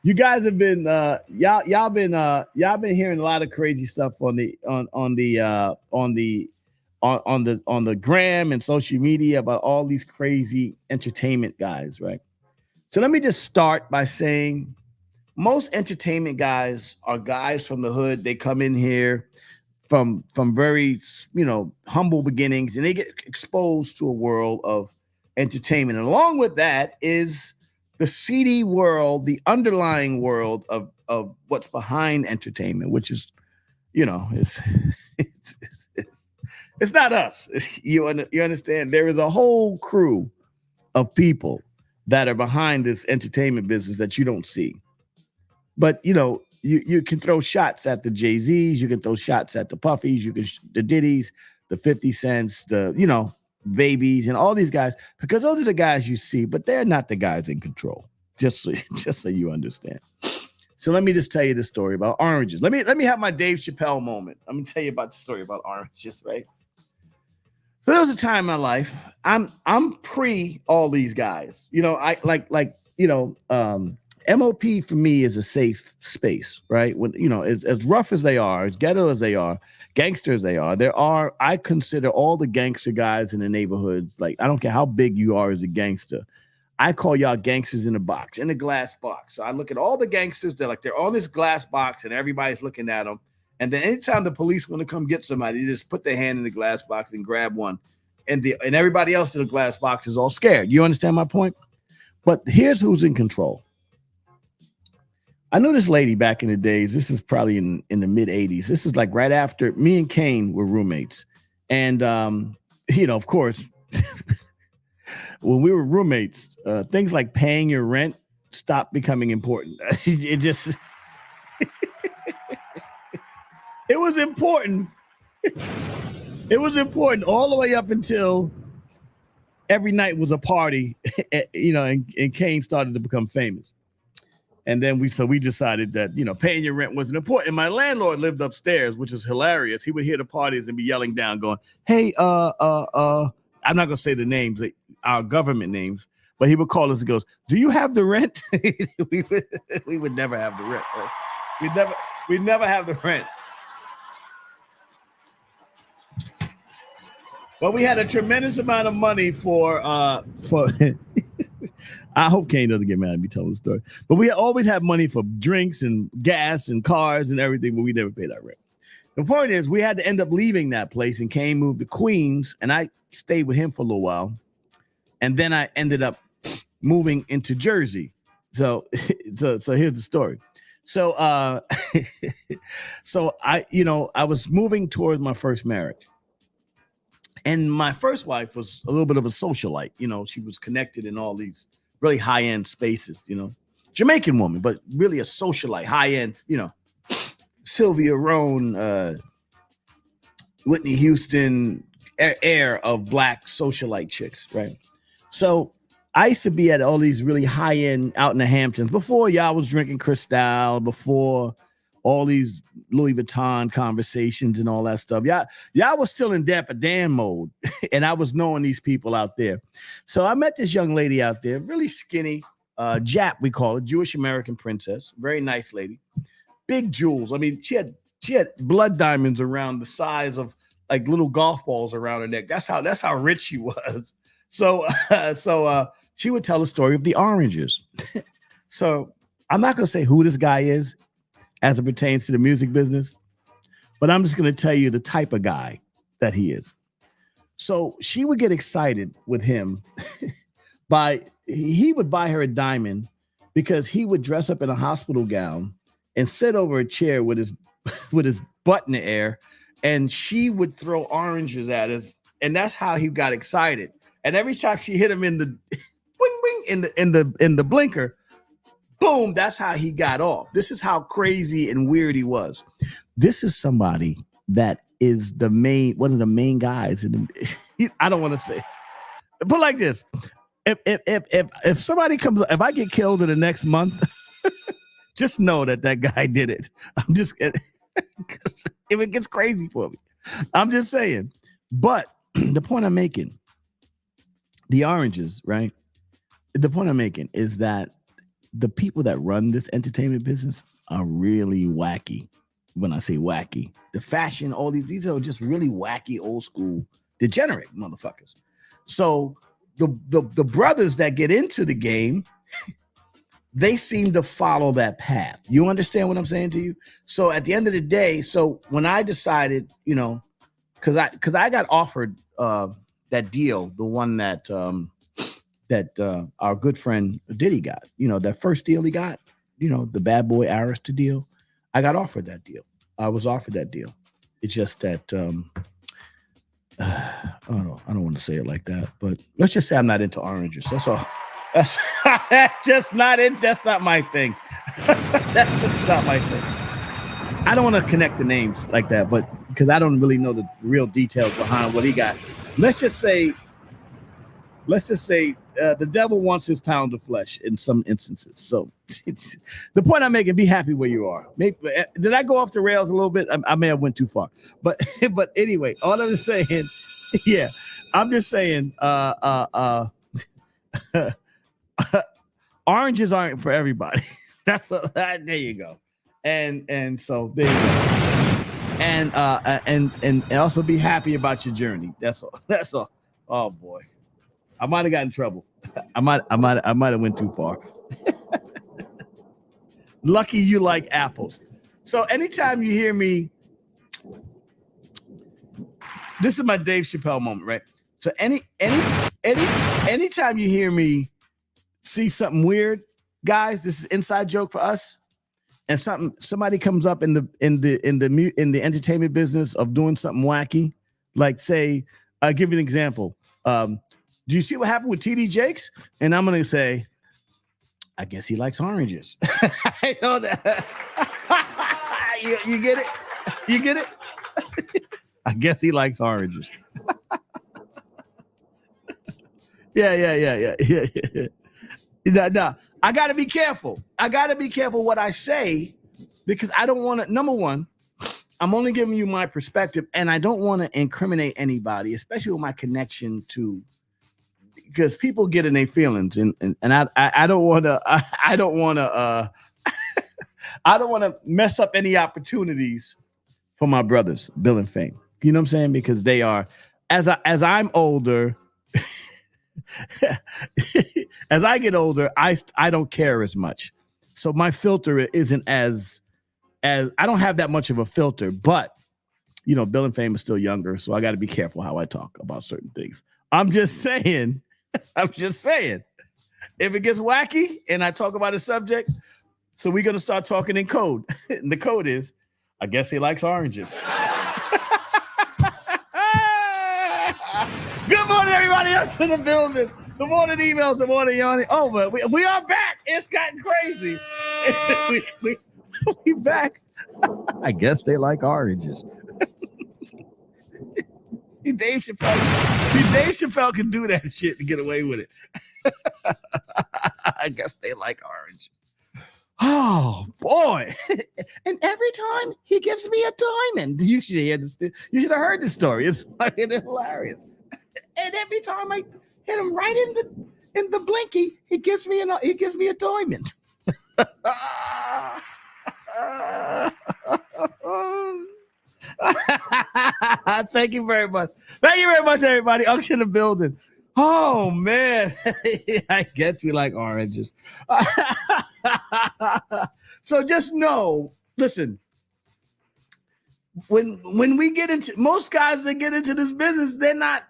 You guys have been y'all been hearing a lot of crazy stuff on the gram and social media about all these crazy entertainment guys, right? So let me just start by saying most entertainment guys are guys from the hood. They come in here from very humble beginnings, and they get exposed to a world of entertainment. And along with that is the seedy world, the underlying world of what's behind entertainment, which is, it's not us. You understand? There is a whole crew of people that are behind this entertainment business that you don't see. But, you can throw shots at the Jay-Z's, you can throw shots at the Puffies, the Diddy's, the 50 Cents, the, Babies and all these guys, because those are the guys you see, but they're not the guys in control. Just so you understand. So let me just tell you the story about oranges. Let me have my Dave Chappelle moment. Let me tell you about the story about oranges, right? So there was a time in my life. I'm pre all these guys. I MOP for me is a safe space, right? When as rough as they are, as ghetto as they are, gangster as they are, I consider all the gangster guys in the neighborhood, like I don't care how big you are as a gangster. I call y'all gangsters in a glass box. So I look at all the gangsters, they're on this glass box and everybody's looking at them. And then anytime the police want to come get somebody, they just put their hand in the glass box and grab one. And everybody else in the glass box is all scared. You understand my point? But here's who's in control. I know this lady back in the days. This is probably in the mid 80s. This is like right after me and Kane were roommates. And, of course, when we were roommates, things like paying your rent stopped becoming important. It just, it was important. It was important all the way up until every night was a party, and Kane started to become famous. And then we decided that, paying your rent wasn't important. And my landlord lived upstairs, which is hilarious. He would hear the parties and be yelling down, going, hey, I'm not going to say the names, our government names, but he would call us and goes, do you have the rent? we would never have the rent. Right? We'd never have the rent. But we had a tremendous amount of money for I hope Kane doesn't get mad at me telling the story. But we always have money for drinks and gas and cars and everything, but we never paid our rent. The point is, we had to end up leaving that place, and Kane moved to Queens, and I stayed with him for a little while. And then I ended up moving into Jersey. So here's the story. So I was moving towards my first marriage. And my first wife was a little bit of a socialite. You know, she was connected in all these really high-end spaces, you know. Jamaican woman, but really a socialite, high-end, you know. Sylvia Rohn, Whitney Houston, heir of black socialite chicks, right? So I used to be at all these really high-end out in the Hamptons before y'all was drinking Cristal, before all these Louis Vuitton conversations and all that stuff. Y'all was still in Dapper Dan mode, and I was knowing these people out there. So I met this young lady out there, really skinny, Jap, we call it, Jewish American princess, very nice lady, big jewels. I mean, she had blood diamonds around the size of like little golf balls around her neck. That's how rich she was. So she would tell the story of the oranges. So I'm not gonna say who this guy is as it pertains to the music business, but I'm just going to tell you the type of guy that he is. So she would get excited with him he would buy her a diamond because he would dress up in a hospital gown and sit over a chair with his butt in the air, and she would throw oranges at us, and that's how he got excited. And every time she hit him in the wing wing in the blinker, boom, that's how he got off. This is how crazy and weird he was. This is somebody that is one of the main guys in the, I don't want to say, but like this, if somebody comes, if I get killed in the next month, just know that guy did it. I'm just if it gets crazy for me, I'm just saying. But the point I'm making, the oranges, right? The point I'm making is that the people that run this entertainment business are really wacky. When I say wacky, the fashion, all these are just really wacky, old school, degenerate motherfuckers. So the brothers that get into the game, they seem to follow that path. You understand what I'm saying to you? So at the end of the day, so when I decided, you know, because I got offered that deal, the one that our good friend Diddy got, you know, that first deal he got, you know, the Bad Boy Arista deal. I got offered that deal. I was offered that deal. It's just that I don't want to say it like that, but let's just say I'm not into oranges. That's all. That's just not it. That's not my thing. That's just not my thing. I don't want to connect the names like that, but because I don't really know the real details behind what he got. Let's just say the devil wants his pound of flesh in some instances. So it's the point I'm making. Be happy where you are. Maybe, did I go off the rails a little bit? I may have went too far, but anyway, all I'm saying, yeah, I'm just saying, oranges aren't for everybody. There you go. And so there you go. And also be happy about your journey. That's all. Oh boy. I might have got in trouble. I might have went too far. Lucky you like apples. So anytime you hear me, this is my Dave Chappelle moment, right? So anytime you hear me see something weird, guys, this is inside joke for us. And somebody comes up in the entertainment business of doing something wacky, like say, I'll give you an example. Do you see what happened with TD Jakes? And I'm going to say, I guess he likes oranges. I know that. You get it? You get it? I guess he likes oranges. Yeah. No, I got to be careful. I got to be careful what I say because I don't want to, number one, I'm only giving you my perspective and I don't want to incriminate anybody, especially with my connection to, because people get in their feelings and I don't want to I don't want to mess up any opportunities for my brothers, Bill and Fame. You know what I'm saying? Because they are, as I'm older, as I get older, I don't care as much. So my filter isn't as I don't have that much of a filter, but you know, Bill and Fame is still younger, so I got to be careful how I talk about certain things. I'm just saying, if it gets wacky and I talk about a subject, so we're going to start talking in code. And the code is, I guess he likes oranges. Good morning, everybody. Up to the building. The morning emails, the morning yawning. Oh, but we are back. It's gotten crazy. we back. I guess they like oranges. See, Dave Chappelle can do that shit and get away with it. I guess they like oranges. Oh boy! And every time he gives me a diamond, you should have heard the story. It's fucking hilarious. And every time I hit him right in the blinky, he gives me a diamond. Thank you very much. Thank you very much, everybody. Unction in the building. Oh man, I guess we like oranges. So just know, listen. When we get into most guys that get into this business, they're not,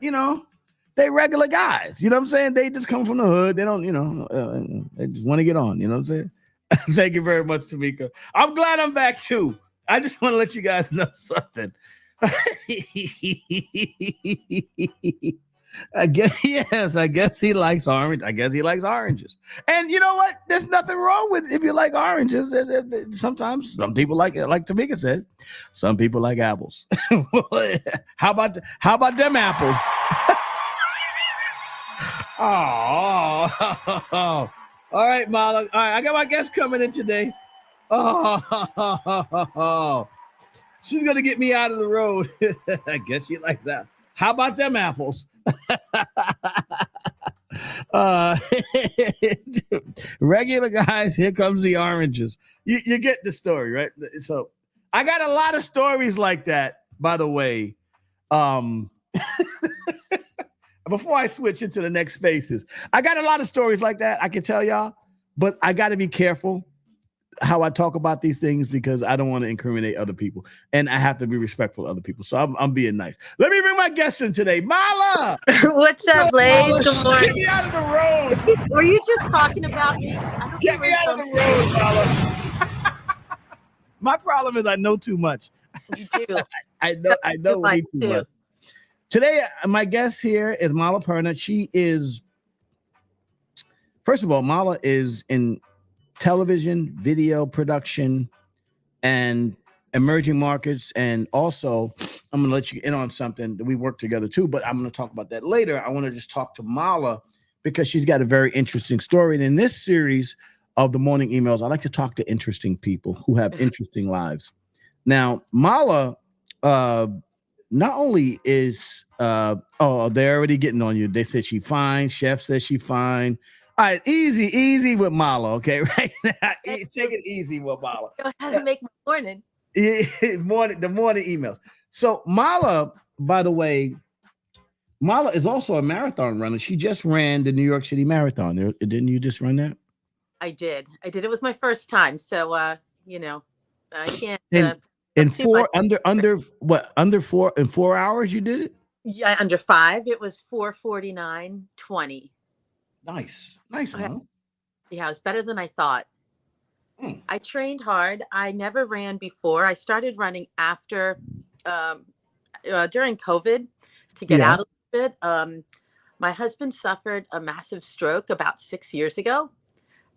they regular guys. You know what I'm saying? They just come from the hood. They don't, they just want to get on. You know what I'm saying? Thank you very much, Tamika. I'm glad I'm back too. I just want to let you guys know something. I guess he likes orange. I guess he likes oranges. And you know what? There's nothing wrong with if you like oranges. Sometimes some people like it, like Tamika said. Some people like apples. How about them apples? Oh. All right, Mala. All right, I got my guest coming in today. Oh. She's gonna get me out of the road. I guess she likes that. How about them apples? Regular guys, here comes the oranges. You get the story, right? So I got a lot of stories like that, by the way. Before I switch into the next spaces, I got a lot of stories like that I can tell y'all, but I got to be careful how I talk about these things because I don't want to incriminate other people, and I have to be respectful of other people. So I'm being nice. Let me bring my guest in today, Mala. What's up, Laze? Good morning. Get me out of the road. Were you just talking about me? Get me out of the road, Mala. My problem is I know too much. You do. I know way too much. Today, my guest here is Mala Perna. She is, first of all, Mala is in television, video production, and emerging markets. And also, I'm going to let you in on something that we work together too, but I'm going to talk about that later. I want to just talk to Mala because she's got a very interesting story. And in this series of the morning emails, I like to talk to interesting people who have interesting lives. Now, Mala, not only is they're already getting on you. They said she fine. Chef says she fine. All right, easy with Mala, okay? Right now, take it easy with Mala. I had to make my morning. The morning emails. So Mala, by the way, Mala is also a marathon runner. She just ran the New York City Marathon. Didn't you just run that? I did. It was my first time, so I can't. In 4 hours you did it? Yeah, under 5. It was 4:49:20. Nice, huh? Yeah, it was better than I thought. I trained hard. I never ran before. I started running after during COVID to get out a little bit. My husband suffered a massive stroke about 6 years ago.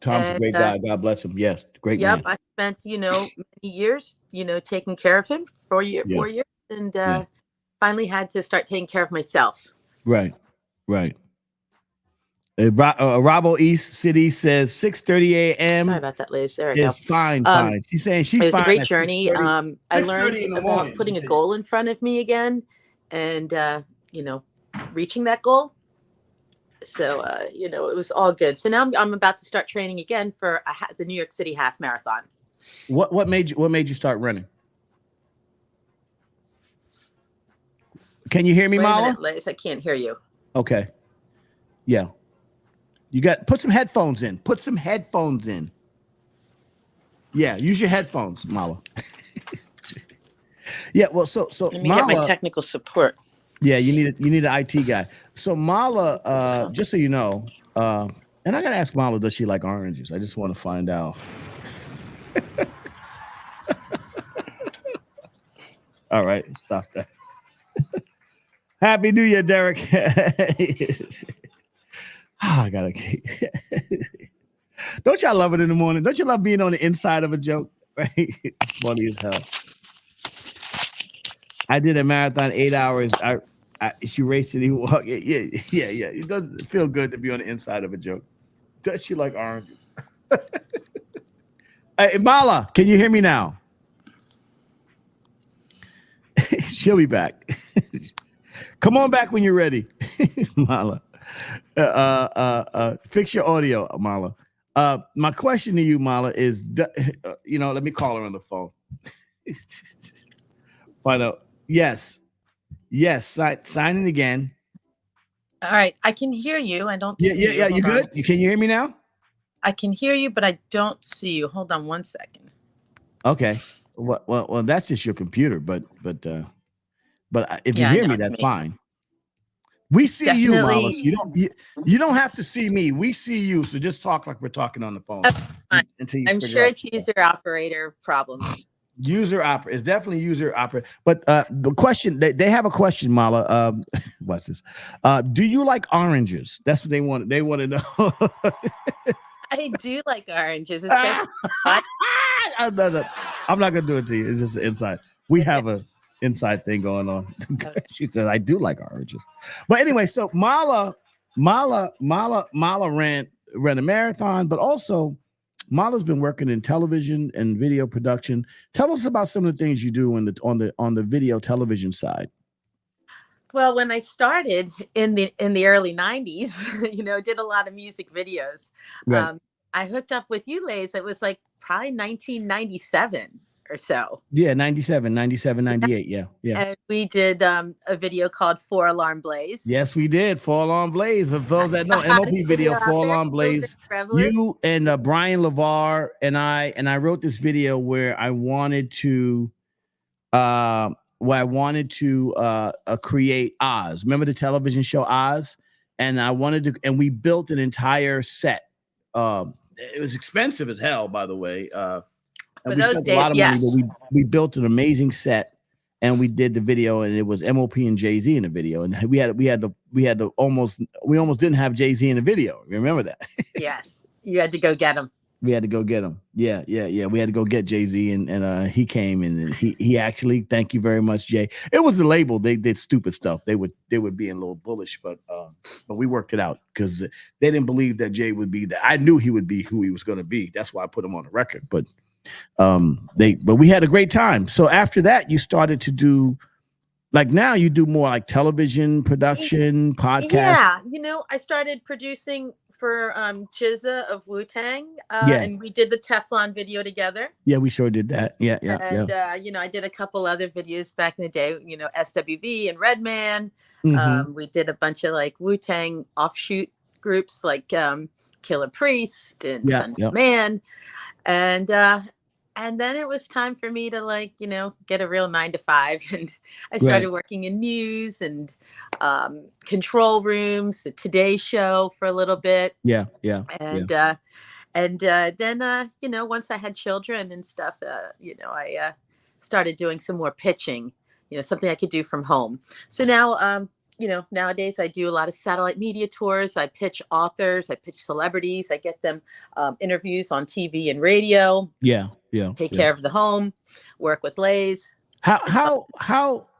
Tom's a great guy. God bless him. Yes, great man. I spent, many years, taking care of him for 4 years, and finally had to start taking care of myself. Right. Robbo East City says 6:30 a.m. Sorry about that, Liz. There we go. Fine. She's saying she's fine. It was a great journey. I learned about putting a goal in front of me again and, reaching that goal. So, it was all good. So now I'm about to start training again for the New York City half marathon. What made you start running? Can you hear me, Mala? Wait a minute, Liz. I can't hear you. Okay. Yeah. You put some headphones in. Yeah, use your headphones, Mala. Yeah, well, so let me get my technical support. Yeah, you need an IT guy. So Mala, just so you know, and I gotta ask Mala, does she like oranges? I just want to find out. All right, stop that. Happy New Year, Derek. I gotta. Don't y'all love it in the morning? Don't you love being on the inside of a joke? Right? It's funny as hell. I did a marathon 8 hours. She raced and he walked. Yeah. It doesn't feel good to be on the inside of a joke. Does she like oranges? Hey, Mala, can you hear me now? She'll be back. Come on back when you're ready, Mala. Fix your audio, Mala. My question to you, Mala, is, let me call her on the phone. Find out. Yes. Sign in again. All right. I can hear you. I don't see you. Yeah. You good? Can you hear me now? I can hear you, but I don't see you. Hold on 1 second. Okay. Well, that's just your computer, but if you hear me, that's fine. We see Definitely. you, Mala. You don't have to see me. We see you. So just talk like we're talking on the phone. Until I'm sure it's user operator problem. User operator. It's definitely user operator. But the question, they have a question, Mala. What's this? Do you like oranges? That's what they want. They want to know. I do like oranges. I'm not gonna do it to you. It's just an inside. We have a inside thing going on. Okay. She says I do like oranges. But anyway, so Mala ran a marathon, but also Mala's been working in television and video production. Tell us about some of the things you do on the video television side. Well, when I started in the early 90s, did a lot of music videos. Right. I hooked up with you, Laze. It was like probably 1997 or so. Yeah, 97, 98. Yeah. And we did a video called 4 Alarm Blaze. Yes, we did. 4 Alarm Blaze. For those that know, MOP video, 4 Alarm Blaze. You and Brian LeVar and I wrote this video where I wanted to create Oz. Remember the television show Oz? And we built an entire set. It was expensive as hell, by the way. And for those days, a lot of money, but we built an amazing set, and we did the video, and it was MOP and Jay-Z in the video, and we almost didn't have Jay-Z in the video. Remember that? Yes, you had to go get him. We had to go get him. Yeah. We had to go get Jay-Z, and he came, and he actually, thank you very much, Jay. It was the label. They did stupid stuff. They would be a little bullish, but we worked it out because they didn't believe that Jay would be that. I knew he would be who he was going to be. That's why I put him on the record. But we had a great time. So after that, you started to do, like, now you do more like television production, podcasts. Yeah, I started producing for Jizza of Wu-Tang, and we did the Teflon video together. Yeah, we sure did that. Yeah. And I did a couple other videos back in the day. SWV and Redman. Mm-hmm. We did a bunch of like Wu-Tang offshoot groups like Killer Priest and Sons of Man, and then it was time for me to get a real 9-to-5, and I started working in news and control rooms, the Today Show for a little bit. Yeah. And then once I had children and stuff, I started doing some more pitching, something I could do from home. So now, nowadays I do a lot of satellite media tours. I pitch authors, I pitch celebrities, I get them interviews on TV and radio. Yeah. Take care of the home, work with Laze. How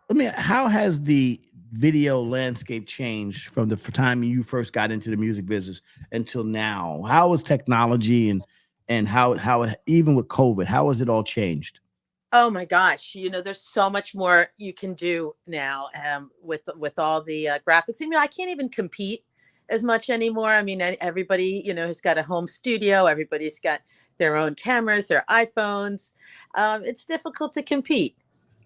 has the video landscape changed from the time you first got into the music business until now? How has technology and how even with COVID, how has it all changed? Oh my gosh, there's so much more you can do now with all the graphics. I can't even compete as much anymore. Everybody, has got a home studio. Everybody's got their own cameras, their iPhones. It's difficult to compete.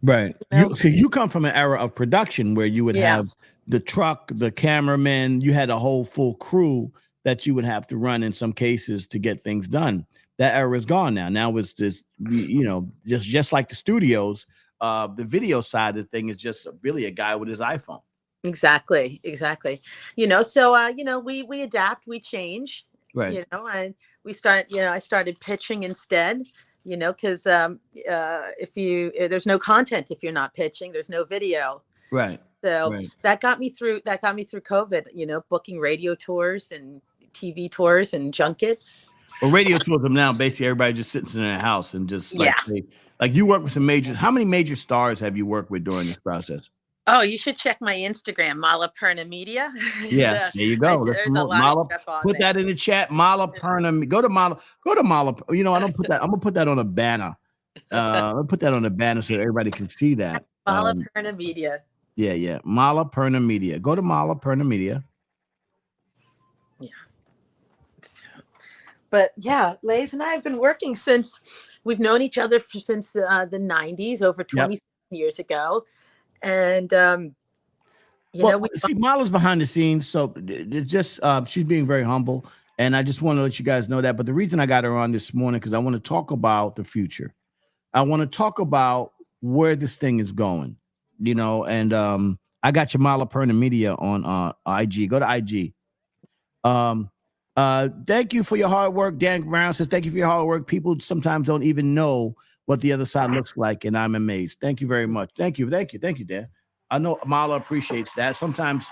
Right. So you come from an era of production where you would have the truck, the cameraman, you had a whole full crew that you would have to run in some cases to get things done. That era is gone now. Now it's just, just like the studios, the video side of the thing is just really a guy with his iPhone. Exactly. So, we adapt, we change, right. And I started pitching instead, because there's no content if you're not pitching, there's no video. Right. So that got me through COVID, you know, booking radio tours and TV tours and junkets. Well, radio tourism now, basically everybody just sits in their house and just like you work with some major. How many major stars have you worked with during this process? Oh, you should check my Instagram, Mala Perna Media. Yeah, there you go. There's a lot of stuff on put there. that in the chat. Mala Perna. Go to Mala. You know, I don't put that. I'm gonna put that on a banner. I'll put that on a banner so everybody can see that. Mala Perna Media. Yeah. Mala Perna Media. Go to Mala Perna Media. Yeah. But yeah, Laze and I have been working since we've known each other since the 90s, over 27 years ago. And, see, Mala's behind the scenes. So it's just, she's being very humble. And I just want to let you guys know that. But the reason I got her on this morning, because I want to talk about the future. I want to talk about where this thing is going, you know, and I got your Mala Perna Media on IG. Go to IG. Thank you for your hard work. Dan Brown says, thank you for your hard work. People sometimes don't even know what the other side looks like, and I'm amazed. Thank you very much. Thank you, Dan. I know Mala appreciates that. Sometimes,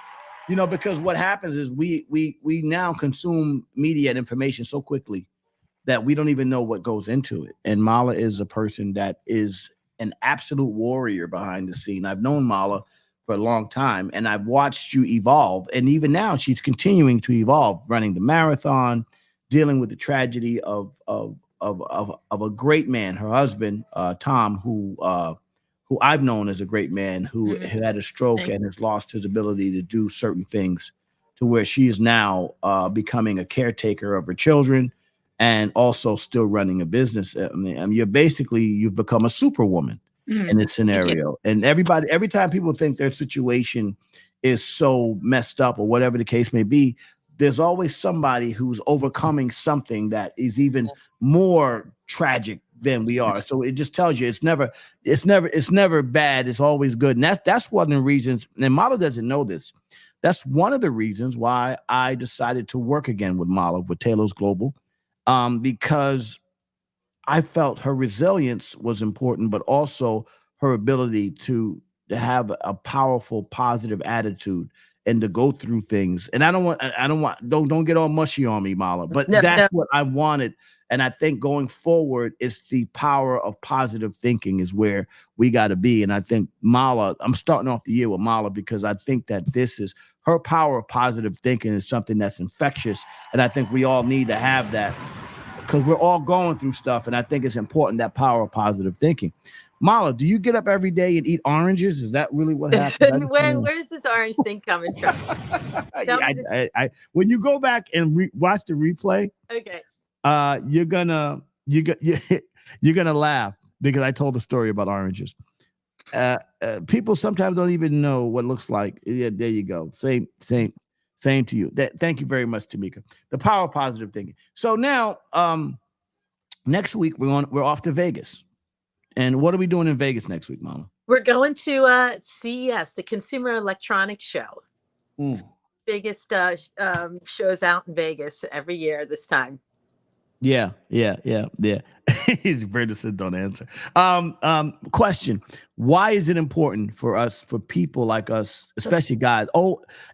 you know, because what happens is we now consume media and information so quickly that we don't even know what goes into it. And Mala is a person that is an absolute warrior behind the scene. I've known Mala for a long time, and I've watched you evolve. And even now, she's continuing to evolve, running the marathon, dealing with the tragedy of a great man, her husband, Tom, who I've known as a great man, who had a stroke and has lost his ability to do certain things, to where she is now becoming a caretaker of her children and also still running a business. I mean, you've become a superwoman in this scenario. And every time people think their situation is so messed up or whatever the case may be, there's always somebody who's overcoming something that is even more tragic than we are. So it just tells you it's never bad. It's always good. And that's one of the reasons, and Mala doesn't know this. That's one of the reasons why I decided to work again with Mala, with Taylor's Global, because I felt her resilience was important, but also her ability to have a powerful, positive attitude and to go through things. And don't get all mushy on me, Mala, but that's what I wanted. And I think going forward is the power of positive thinking is where we got to be. And I think Mala, I'm starting off the year with Mala because I think that this is her power of positive thinking is something that's infectious. And I think we all need to have that because we're all going through stuff. And I think it's important, that power of positive thinking. Mala, do you get up every day and eat oranges? Is that really what happens? Where's this orange thing coming from? When you go back and watch the replay, okay, you're gonna laugh because I told the story about oranges. People sometimes don't even know what it looks like. Yeah, there you go. Same to you. Thank you very much, Tamika. The power of positive thinking. So now, next week we're off to Vegas. And what are we doing in Vegas next week, Mama? We're going to CES, the Consumer Electronics Show. Biggest shows out in Vegas every year this time. Yeah. Brenda said don't answer. Question. Why is it important for people like us, especially guys,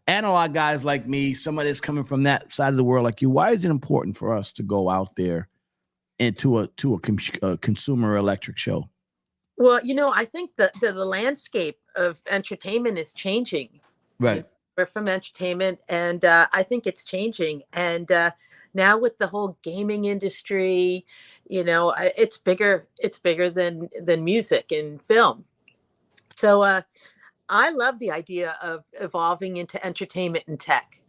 and a lot of guys like me, somebody that's coming from that side of the world like you, why is it important for us to go out there into a consumer electric show? Well, I think the landscape of entertainment is changing. Right. We're from entertainment, and I think it's changing. And now with the whole gaming industry, it's bigger than music and film. So I love the idea of evolving into entertainment and tech.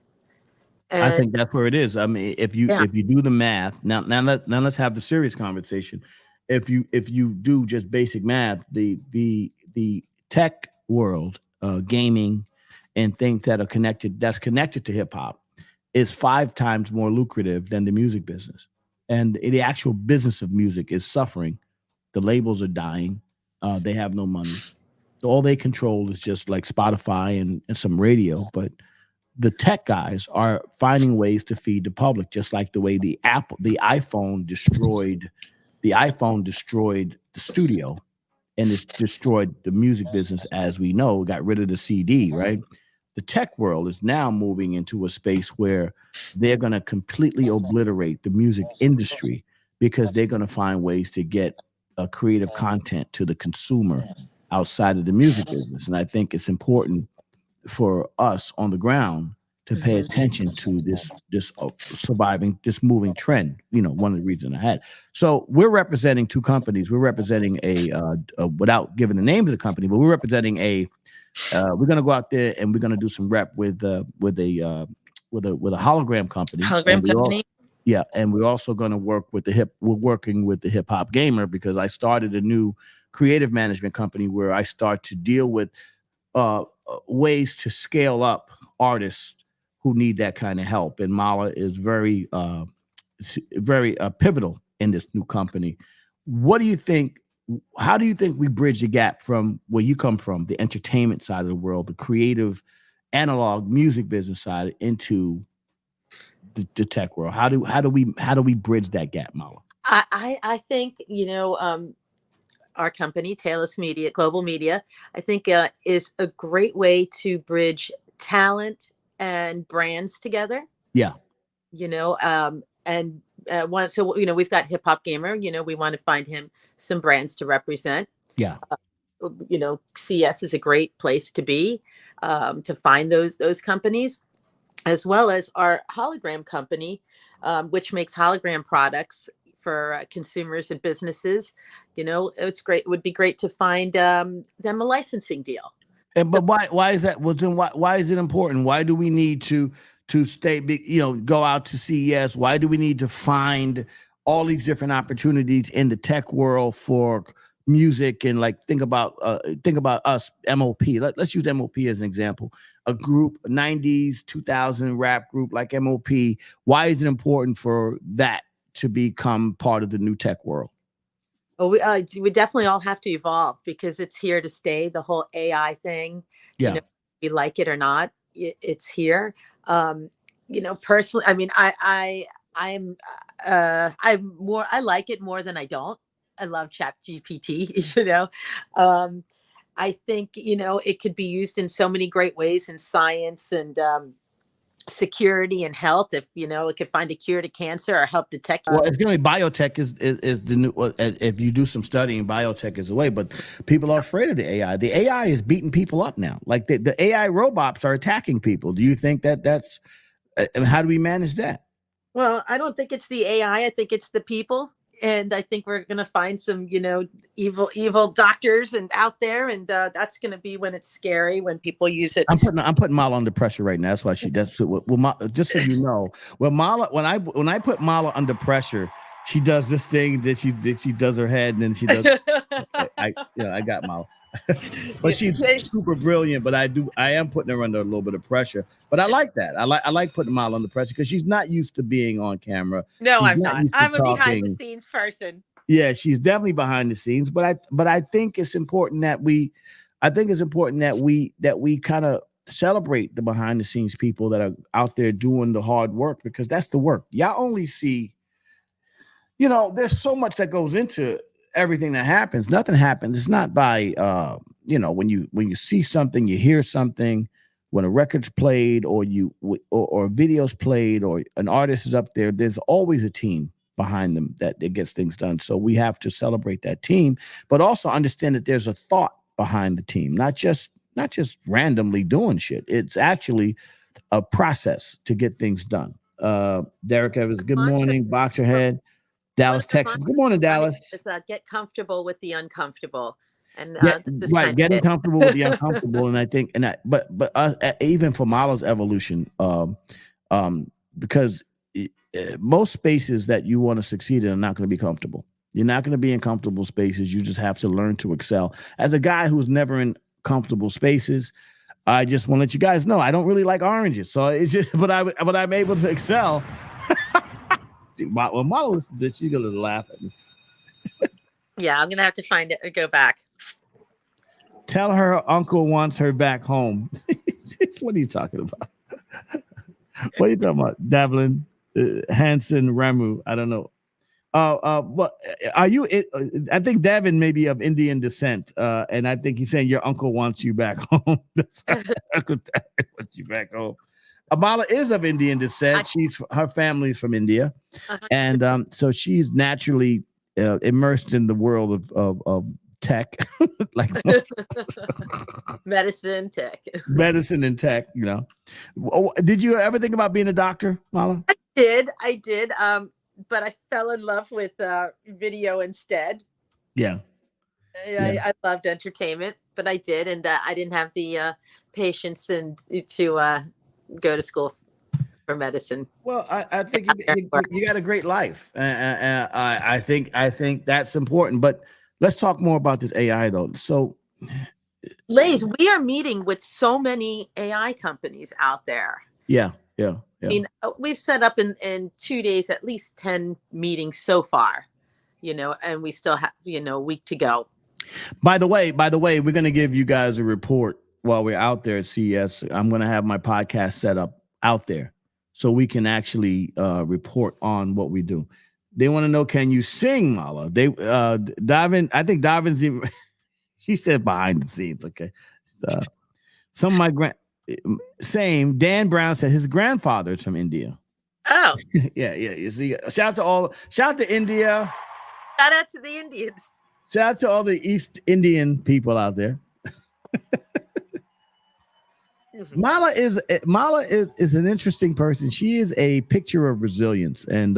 And I think that's where it is. I mean, if you do the math, now let's have the serious conversation. If you do just basic math, the tech world, gaming, and things that's connected to hip hop, is 5 times more lucrative than the music business, and the actual business of music is suffering. The labels are dying. They have no money. All they control is just like Spotify and some radio, but the tech guys are finding ways to feed the public, just like the way the iPhone destroyed the studio, and it's destroyed the music business as we know. Got rid of the CD, right? The tech world is now moving into a space where they're going to completely obliterate the music industry because they're going to find ways to get creative content to the consumer outside of the music business. And I think it's important for us on the ground to pay attention to this moving trend. You know, one of the reasons I had. So we're representing two companies. We're representing a without giving the names of the company, but we're representing we're going to go out there and we're going to do some rep with a hologram company. And we're also going to work with we're working with the hip hop gamer, because I started a new creative management company where I start to deal with ways to scale up artists who need that kind of help. And Mala is very pivotal in this new company. What do you think? How do you think we bridge the gap from where you come from, the entertainment side of the world, the creative analog music business side, into the tech world? How do we bridge that gap, Mala? I think, our company, Taylor's Media, Global Media, I think is a great way to bridge talent and brands together. Yeah. We've got Hip Hop Gamer, we want to find him some brands to represent. Yeah. CS is a great place to be, to find those companies, as well as our hologram company, which makes hologram products for consumers and businesses. It's great. It would be great to find them a licensing deal. But why is that? Well, then why is it important? Why do we need to stay big? Go out to CES. Why do we need to find all these different opportunities in the tech world for music? And think about us, MOP. Let's use MOP as an example. A group, 90s, 2000 rap group like MOP. Why is it important for that to become part of the new tech world? Well, we definitely all have to evolve, because it's here to stay. The whole AI thing, if we like it or not, it's here. Personally, I mean, I like it more than I don't. I love ChatGPT. I think it could be used in so many great ways in science and security and health. If it could find a cure to cancer or help detect. Well, it's going to be biotech is the new. If you do some studying, biotech is the way. But people are afraid of the AI. The AI is beating people up now. Like the AI robots are attacking people. Do you think that's? And how do we manage that? Well, I don't think it's the AI. I think it's the people. And I think we're going to find some, evil doctors out there. And that's going to be when it's scary, when people use it. I'm putting Mala under pressure right now. That's why just so you know, when I put Mala under pressure, she does this thing that she does her head, and then she does. I got Mala. But she's super brilliant. But I am putting her under a little bit of pressure. But I like that. I like putting Mala under pressure, because she's not used to being on camera. No, I'm not. I'm a behind the scenes person. Yeah, she's definitely behind the scenes. But I think it's important that we kind of celebrate the behind the scenes people that are out there doing the hard work, because that's the work. Y'all only see, there's so much that goes into everything that happens. Nothing happens. It's not by when you see something, you hear something, when a record's played or or video's played or an artist is up there, there's always a team behind them that gets things done. So we have to celebrate that team, but also understand that there's a thought behind the team, not just randomly doing shit. It's actually a process to get things done. Derek Evans, good morning. Boxerhead. Dallas, Texas. Good morning, Dallas. It's get comfortable with the uncomfortable, and getting comfortable with the uncomfortable. And I think, but even for Mala's evolution, because most spaces that you want to succeed in are not going to be comfortable. You're not going to be in comfortable spaces. You just have to learn to excel. As a guy who's never in comfortable spaces, I just want to let you guys know I don't really like oranges. So it's just, but I'm able to excel. Well, Mala, she's gonna laugh at me. Yeah, I'm gonna have to find it or go back. Tell her uncle wants her back home. What are you talking about? What are you talking about? Devlin, Hanson, Ramu. I don't know. Well, are you? I think Davin may be of Indian descent, and I think he's saying your uncle wants you back home. Uncle Davin wants you back home. Amala is of Indian descent. Her family's from India, and so she's naturally immersed in the world of tech, like medicine, tech, medicine and tech. You know, did you ever think about being a doctor, Mala? I did. But I fell in love with video instead. Yeah. I loved entertainment, but I did, and I didn't have the patience to go to school for medicine. Well, I think you got a great life. I think that's important. But let's talk more about this AI though. So, Laze, we are meeting with so many AI companies out there. Yeah. I mean, we've set up in 2 days at least 10 meetings so far, you know, and we still have, you know, a week to go. By the way, we're going to give you guys a report while we're out there at CES. I'm going to have my podcast set up out there so we can actually report on what we do. They want to know, can you sing, Mala? They Davin, I think Davin's even, she said behind the scenes. Okay. Some of my same. Dan Brown said his grandfather's from India. Oh, yeah. You see, shout out to India. Shout out to the Indians. Shout out to all the East Indian people out there. Mala is an interesting person. She is a picture of resilience and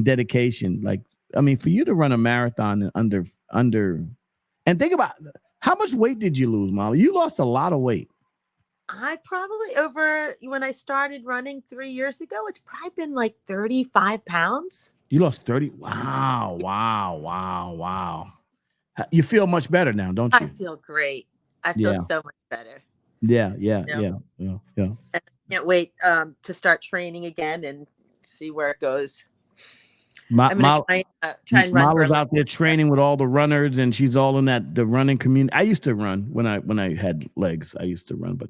dedication. Like, I mean, for you to run a marathon under, and think about how much weight did you lose, Mala? You lost a lot of weight. I probably when I started running 3 years ago, it's probably been like 35 pounds. You lost 30. Wow. You feel much better now, don't you? I feel great. I feel so much better. Yeah. I can't wait to start training again and see where it goes. I'm gonna try and run. Mala's out there training with all the runners, and she's all in the running community. I used to run when I had legs. I used to run, but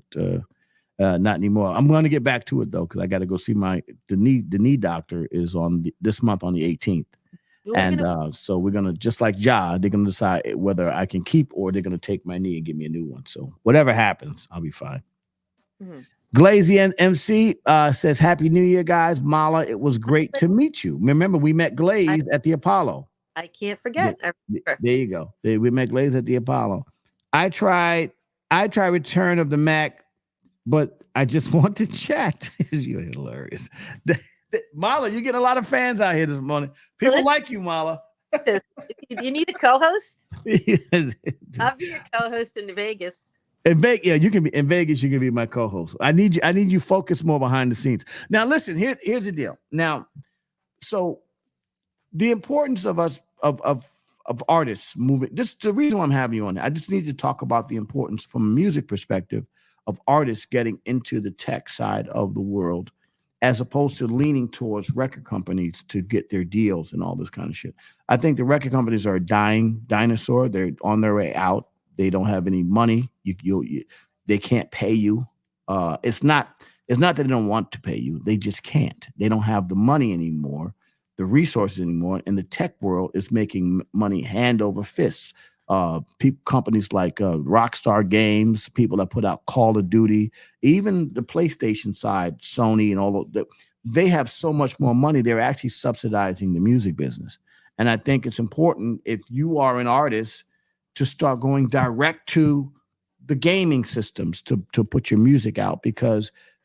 not anymore. I'm going to get back to it though, because I got to go see the knee doctor is on this month on the 18th, so we're gonna, just like they're gonna decide whether I can keep or they're gonna take my knee and give me a new one. So whatever happens, I'll be fine. Mm-hmm. Glazy and MC says, Happy New Year, guys. Mala, it was great to meet you. Remember, we met Glaze at the Apollo. I can't forget. There you go. We met Glaze at the Apollo. I tried Return of the Mac, but I just want to chat. You're hilarious. Mala, you get a lot of fans out here this morning. People like you, Mala. Do you need a co-host? I'll be your co-host in Vegas. In Vegas, you can be in Vegas. You can be my co-host. I need you focus more behind the scenes. Now, listen. Here's the deal. Now, so the importance of us of artists moving. This is the reason why I'm having you on. I just need to talk about the importance from a music perspective of artists getting into the tech side of the world, as opposed to leaning towards record companies to get their deals and all this kind of shit. I think the record companies are a dying dinosaur. They're on their way out. They don't have any money. They can't pay you. It's not that they don't want to pay you. They just can't. They don't have the money anymore, the resources anymore. And the tech world is making money hand over fist. Companies like Rockstar Games, people that put out Call of Duty, even the PlayStation side, Sony and all of that, they have so much more money. They're actually subsidizing the music business. And I think it's important, if you are an artist, to start going direct to the gaming systems to put your music out,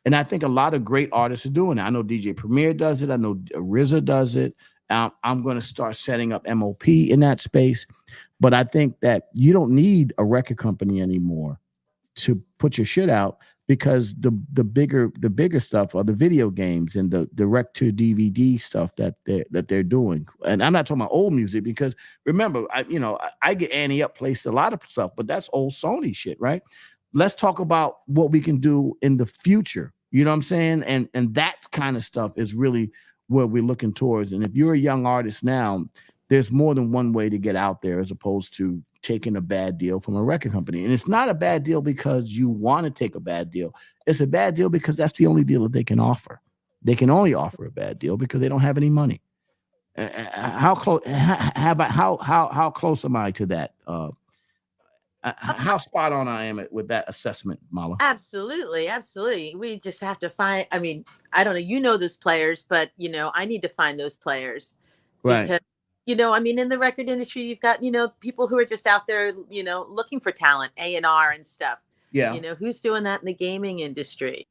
and I think a lot of great artists are doing it. I know DJ Premier does it. I know RZA does it. I'm going to start setting up MOP in that space. But I think that you don't need a record company anymore to put your shit out, because the bigger stuff are the video games and the direct to DVD stuff that they're doing. And I'm not talking about old music, because remember, I get Annie Up placed a lot of stuff, but that's old Sony shit, right? Let's talk about what we can do in the future. You know what I'm saying? And that kind of stuff is really where we're looking towards. And if you're a young artist now, there's more than one way to get out there, as opposed to taking a bad deal from a record company. And it's not a bad deal because you want to take a bad deal. It's a bad deal because that's the only deal that they can offer. They can only offer a bad deal because they don't have any money. how close? How close am I to that? How spot on I am with that assessment, Mala? Absolutely. We just have to find. I mean, I don't know. You know those players, but I need to find those players because I mean, in the record industry, you've got people who are just out there, looking for talent, A&R and stuff. Yeah. Who's doing that in the gaming industry?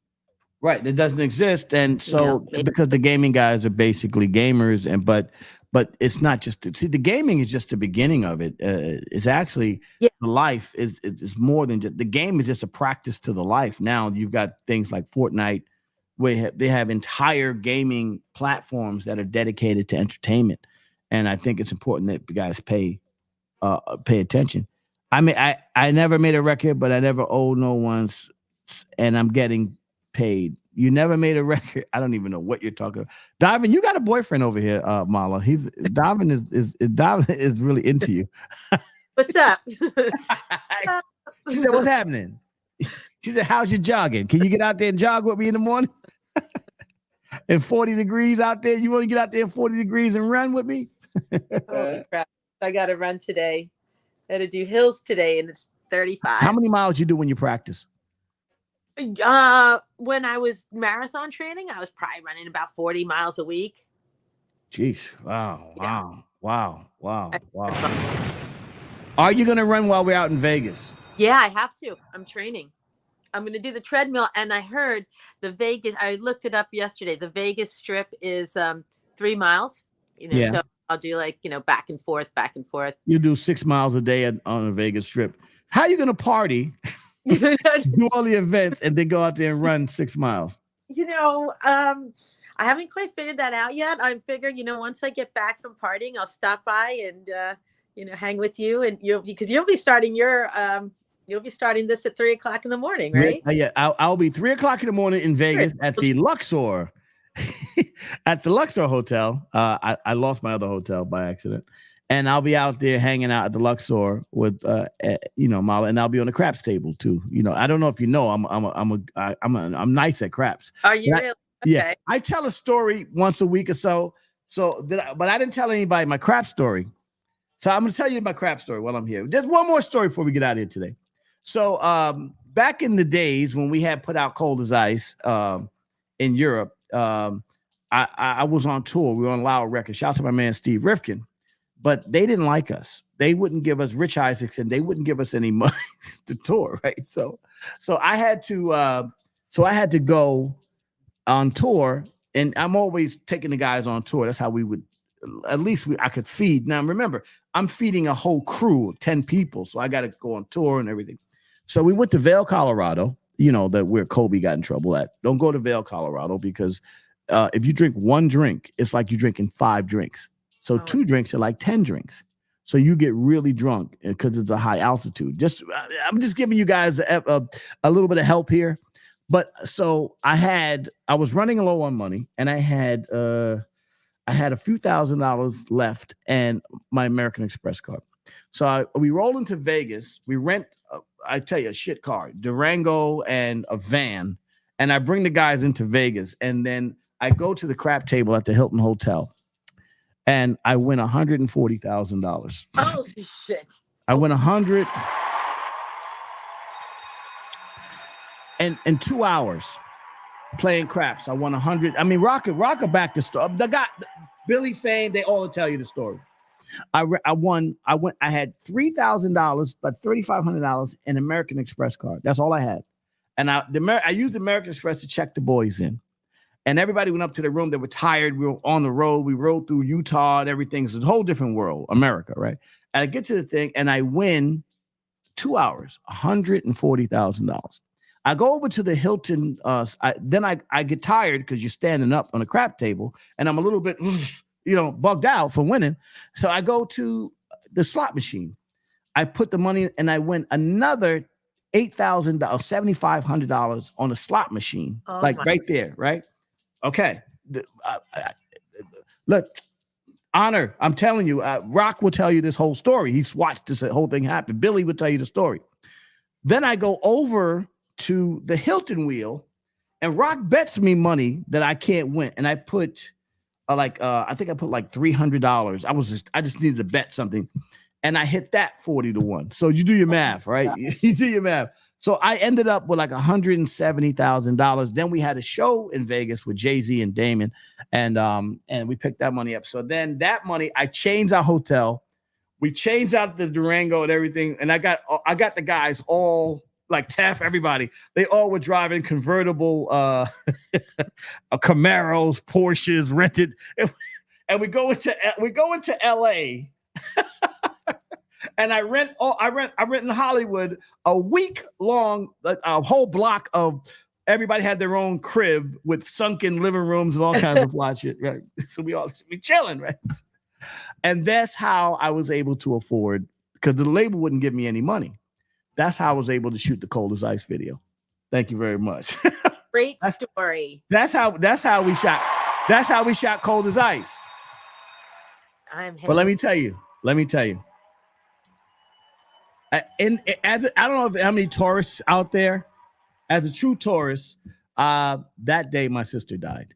Right, that doesn't exist, and so because the gaming guys are basically gamers, but it's not just the gaming is just the beginning of it. It's actually the life is more than just the game is just a practice to the life. Now you've got things like Fortnite, where they have entire gaming platforms that are dedicated to entertainment, and I think it's important that the guys pay attention. I mean, I never made a record, but I never owed no one, and I'm getting paid. You never made a record. I don't even know what you're talking about. Davin, you got a boyfriend over here, Mala. Davin is really into you. What's up? She said, "What's happening?" She said, "How's your jogging? Can you get out there and jog with me in the morning?" And 40 degrees out there. You want to get out there in 40 degrees and run with me? Holy crap. I got to run today. I had to do hills today, and it's 35. How many miles you do when you practice? When I was marathon training, I was probably running about 40 miles a week. Jeez. Wow. Are you going to run while we're out in Vegas? Yeah, I have to. I'm training. I'm going to do the treadmill. And I heard I looked it up yesterday. The Vegas strip is 3 miles, so I'll do back and forth. You do 6 miles a day on a Vegas strip. How are you going to party? Do all the events and then go out there and run 6 miles. I haven't quite figured that out yet. I figure, once I get back from partying, I'll stop by and hang with you, and because you'll be starting this at 3 o'clock in the morning, right? Yeah, I'll be 3 o'clock in the morning in Vegas at the Luxor, at the Luxor Hotel. I lost my other hotel by accident. And I'll be out there hanging out at the Luxor with, Mala, and I'll be on the craps table too. I don't know if you know, I'm nice at craps. Are you really? Okay. Yeah, I tell a story once a week or so. But I didn't tell anybody my crap story. So I'm going to tell you my crap story while I'm here. There's one more story before we get out of here today. So back in the days when we had put out Cold as Ice in Europe, I was on tour. We were on Loud Records. Shout out to my man Steve Rifkin. But they didn't like us. They wouldn't give us Rich Isaacson. They wouldn't give us any money to tour, right? So I had to go on tour, and I'm always taking the guys on tour. That's how we would, I could feed. Now remember, I'm feeding a whole crew of 10 people, so I got to go on tour and everything. So we went to Vail, Colorado. That where Kobe got in trouble at. Don't go to Vail, Colorado, because if you drink one drink, it's like you're drinking 5 drinks. So 2 drinks are like 10 drinks. So you get really drunk because it's a high altitude. I'm just giving you guys a little bit of help here. But so I was running low on money, and I had a few $1,000s left and my American Express card. So we roll into Vegas. We rent, I tell you, a shit car, Durango and a van. And I bring the guys into Vegas. And then I go to the crap table at the Hilton Hotel. And I win $140,000. Oh shit! I win 100, and in 2 hours playing craps, I won 100. I mean, Rocker back the story. The guy, Billy Fane, they all tell you the story. I had $3,000, but $3,500 in American Express card. That's all I had, and I used American Express to check the boys in. And everybody went up to the room. They were tired. We were on the road. We rode through Utah and everything. It's a whole different world, America, right? And I get to the thing, and I win 2 hours, $140,000. I go over to the Hilton. Then I get tired because you're standing up on a crap table, and I'm a little bit, bugged out from winning. So I go to the slot machine. I put the money, and I win another $8,000, $7,500 on a slot machine, right there, right? Okay. Look, Honor, I'm telling you, Rock will tell you this whole story. He's watched this whole thing happen. Billy would tell you the story. Then I go over to the Hilton wheel, and Rock bets me money that I can't win. And I put I think I put like $300. I just needed to bet something, and I hit that 40-1. So you do your math, right? You do your math. So I ended up with like $170,000. Then we had a show in Vegas with Jay-Z and Damon, and we picked that money up. So then that money, I changed our hotel. We changed out the Durango and everything, and I got the guys all like Taff, everybody. They all were driving convertible Camaros, Porsches, rented, and we go into LA. And I rent in Hollywood a week long, a whole block of everybody had their own crib with sunken living rooms and all kinds of fly shit. Right? So we chilling, right? And that's how I was able to afford, because the label wouldn't give me any money. That's how I was able to shoot the Cold as Ice video. Thank you very much. Great story. That's how we shot. That's how we shot Cold as Ice. But let me tell you. I don't know how many tourists out there. As a true tourist, that day my sister died.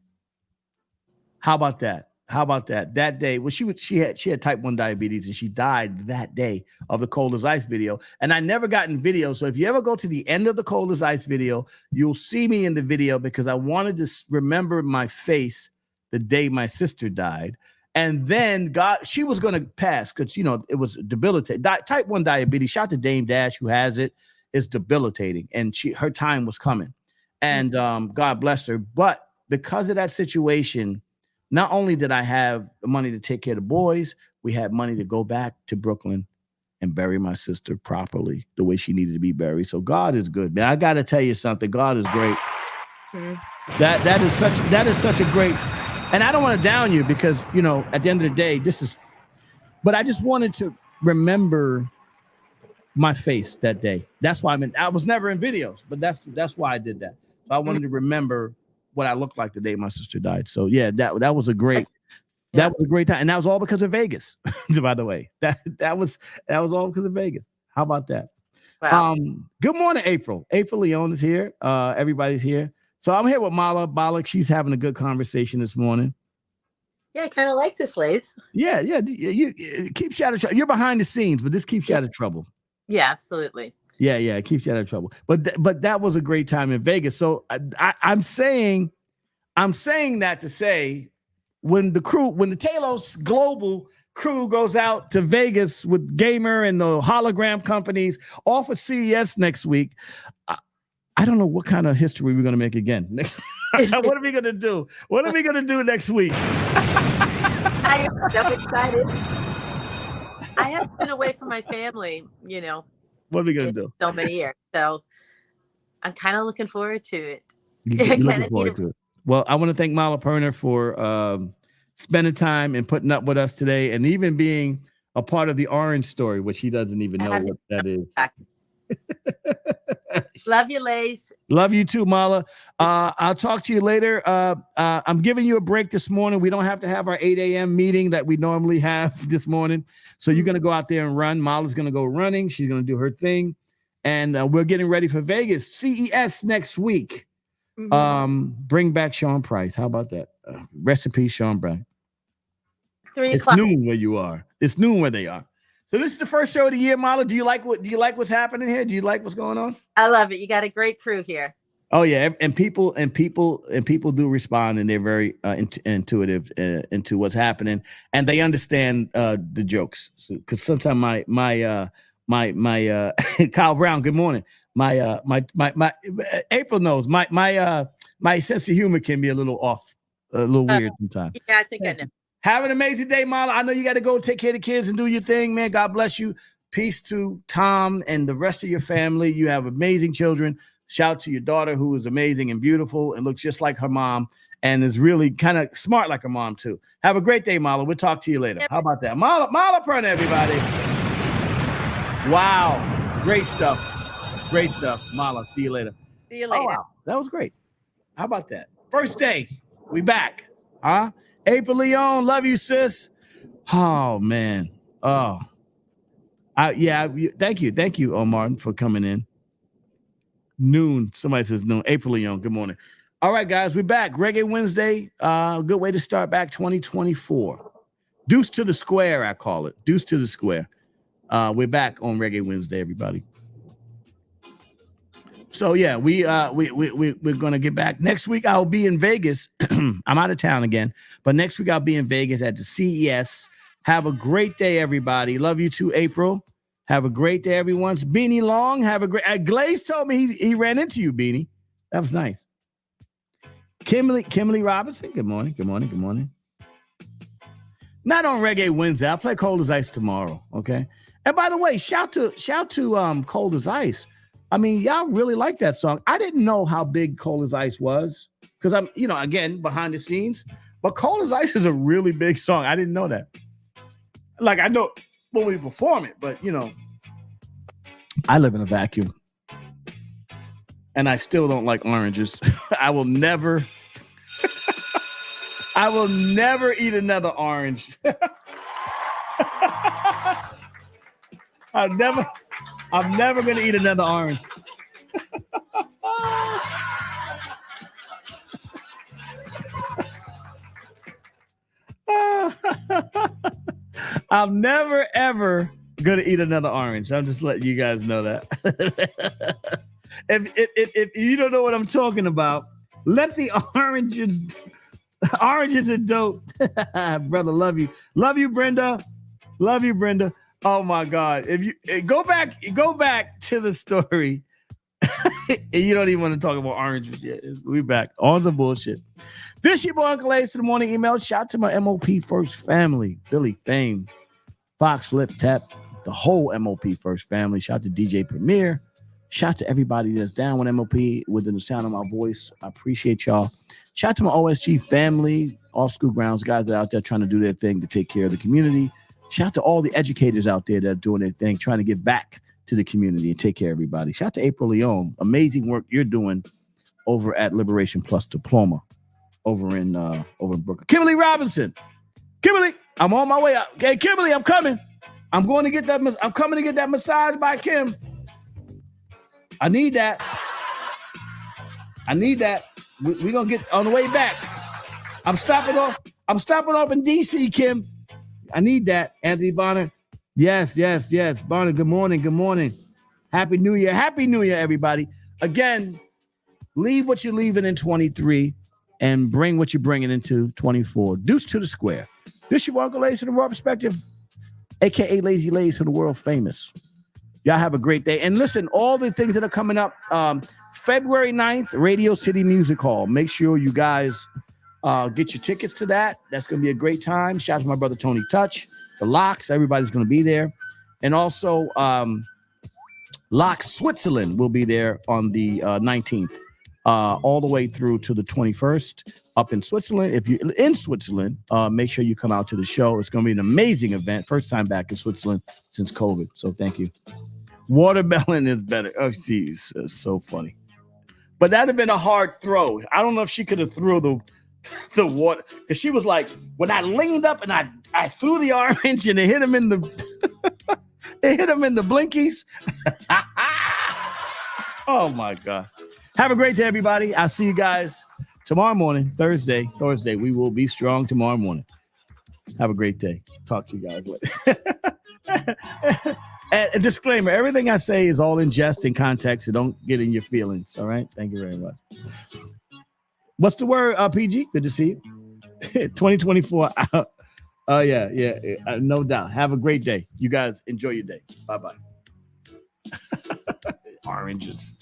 How about that? That day, well, she had type 1 diabetes, and she died that day of the Cold as Ice video. And I never got in video. So if you ever go to the end of the Cold as Ice video, you'll see me in the video, because I wanted to remember my face the day my sister died. And then she was going to pass, because, it was debilitating. Type 1 diabetes, shout to Dame Dash, who has it, is debilitating. And her time was coming. And God bless her. But because of that situation, not only did I have money to take care of the boys, we had money to go back to Brooklyn and bury my sister properly, the way she needed to be buried. So God is good, man. I got to tell you something. God is great. That is such a great. And I don't want to down you, because, at the end of the day, but I just wanted to remember my face that day. That's why I was never in videos, but that's why I did that. So I wanted to remember what I looked like the day my sister died. So yeah, that was a great time. And that was all because of Vegas, by the way. That was all because of Vegas. How about that? Wow. Good morning, April. April Leon is here. Everybody's here. So I'm here with Mala Balak. She's having a good conversation this morning. Yeah, I kind of like this, Laze. Yeah. You keeps you out of trouble. You're behind the scenes, but this keeps you out of trouble. Yeah, absolutely. Yeah, it keeps you out of trouble. But that was a great time in Vegas. So I'm saying that to say, when the Talos Global crew goes out to Vegas with Gamer and the hologram companies off of CES next week, I don't know what kind of history we're going to make again. What are we going to do? What are we going to do next week? I am so excited. I have been away from my family, What are we going to do? So many years. So I'm kind of looking forward to it. You're looking forward to it. Well, I want to thank Mala Perner for spending time and putting up with us today, and even being a part of the Orange story, which he doesn't even know what that is. Love you, Laze. Love you too, Mala. I'll talk to you later. I'm giving you a break this morning. We don't have to have our 8 a.m. meeting that we normally have this morning. So you're going to go out there and run. Mala's going to go running. She's going to do her thing. And we're getting ready for Vegas. CES next week. Bring back Sean Price. How about that? Rest in peace, Sean Brown. 3 o'clock. It's noon where you are. It's noon where they are. So this is the first show of the year, Mala. Do you like what's happening here? Do you like what's going on? I love it. You got a great crew here. Oh yeah, and people do respond, and they're very intuitive into what's happening, and they understand the jokes. Because sometimes my Kyle Brown, good morning. My April knows my sense of humor can be a little off, a little weird sometimes. Yeah, I think I know. Have an amazing day, Mala. I know you got to go take care of the kids and do your thing, man. God bless you. Peace to Tom and the rest of your family. You have amazing children. Shout to your daughter, who is amazing and beautiful and looks just like her mom and is really kind of smart like her mom, too. Have a great day, Mala. We'll talk to you later. How about that? Mala Perna, everybody. Wow. Great stuff. Great stuff. Mala, see you later. See you later. Oh, wow. That was great. How about that? First day. We back. Huh? April Leon, love you, sis. Oh, man. Oh. Thank you, Omar, for coming in. Noon. Somebody says noon. April Leon, good morning. All right, guys, we're back. Reggae Wednesday. Good way to start back 2024. Deuce to the square, I call it. Deuce to the square. We're back on Reggae Wednesday, everybody. So yeah, we're gonna get back next week. I'll be in Vegas. I'm out of town again, but next week I'll be in Vegas at the CES. Have a great day, everybody. Love you too, April. Have a great day, everyone. Beanie Long. Have a great. Glaze told me he ran into you, Beanie. That was nice. Kimberly Robinson. Good morning. Good morning. Good morning. Not on Reggae Wednesday. I'll play Cold as Ice tomorrow. Okay. And by the way, shout to Cold as Ice. I mean, y'all really like that song. I didn't know how big Cold as Ice was because I'm, again, behind the scenes. But Cold as Ice is a really big song. I didn't know that. Like, I know when we perform it, but, I live in a vacuum. And I still don't like oranges. I will never eat another orange. I'm never going to eat another orange. I'm never, ever going to eat another orange. I'm just letting you guys know that. If you don't know what I'm talking about, let the oranges are dope. Brother, love you. Love you, Brenda. Love you, Brenda. Oh my God. If you go back to the story. You don't even want to talk about oranges yet. We back on the bullshit. This your boy Uncle Laze to the morning email. Shout to my MOP First family. Billy Fame, Fox Flip Tap, the whole MOP First family. Shout to DJ Premier. Shout to everybody that's down with MOP within the sound of my voice. I appreciate y'all. Shout to my OSG family, Off School Grounds, guys that are out there trying to do their thing to take care of the community. Shout to all the educators out there that are doing their thing, trying to give back to the community and take care of everybody. Shout to April Leon. Amazing work you're doing over at Liberation Plus Diploma over in Brooklyn. Kimberly Robinson. Kimberly, I'm on my way out. Okay, Kimberly, I'm coming. I'm coming to get that massage by Kim. I need that. We're gonna get on the way back. I'm stopping off in DC, Kim. I need that. Anthony Bonner. Yes. Bonner, good morning. Happy New Year, everybody. Again, leave what you're leaving in 23 and bring what you're bringing into 24. Deuce to the square. This your Uncle Laze from the Raw Perspective, aka Lazy Laze from the world famous. Y'all have a great day. And listen, all the things that are coming up, February 9th, Radio City Music Hall. Make sure you guys get your tickets to that. That's going to be a great time. Shout out to my brother Tony Touch, the Locks. Everybody's going to be there. And also, Locks Switzerland will be there on the 19th, all the way through to the 21st up in Switzerland. If you're in Switzerland, make sure you come out to the show. It's going to be an amazing event. First time back in Switzerland since COVID. So thank you. Watermelon is better. Oh, geez. So funny. But that'd have been a hard throw. I don't know if she could have threw the water, because she was like, when I leaned up and I threw the orange and it hit him in the blinkies. Oh my God. Have a great day, everybody. I'll see you guys tomorrow morning, Thursday. We will be strong tomorrow morning. Have a great day. Talk to you guys later. And a disclaimer, everything I say is all in jest and context, so don't get in your feelings. All right. Thank you very much. What's the word, PG? Good to see you. 2024. Oh, yeah. No doubt. Have a great day. You guys enjoy your day. Bye-bye. Oranges.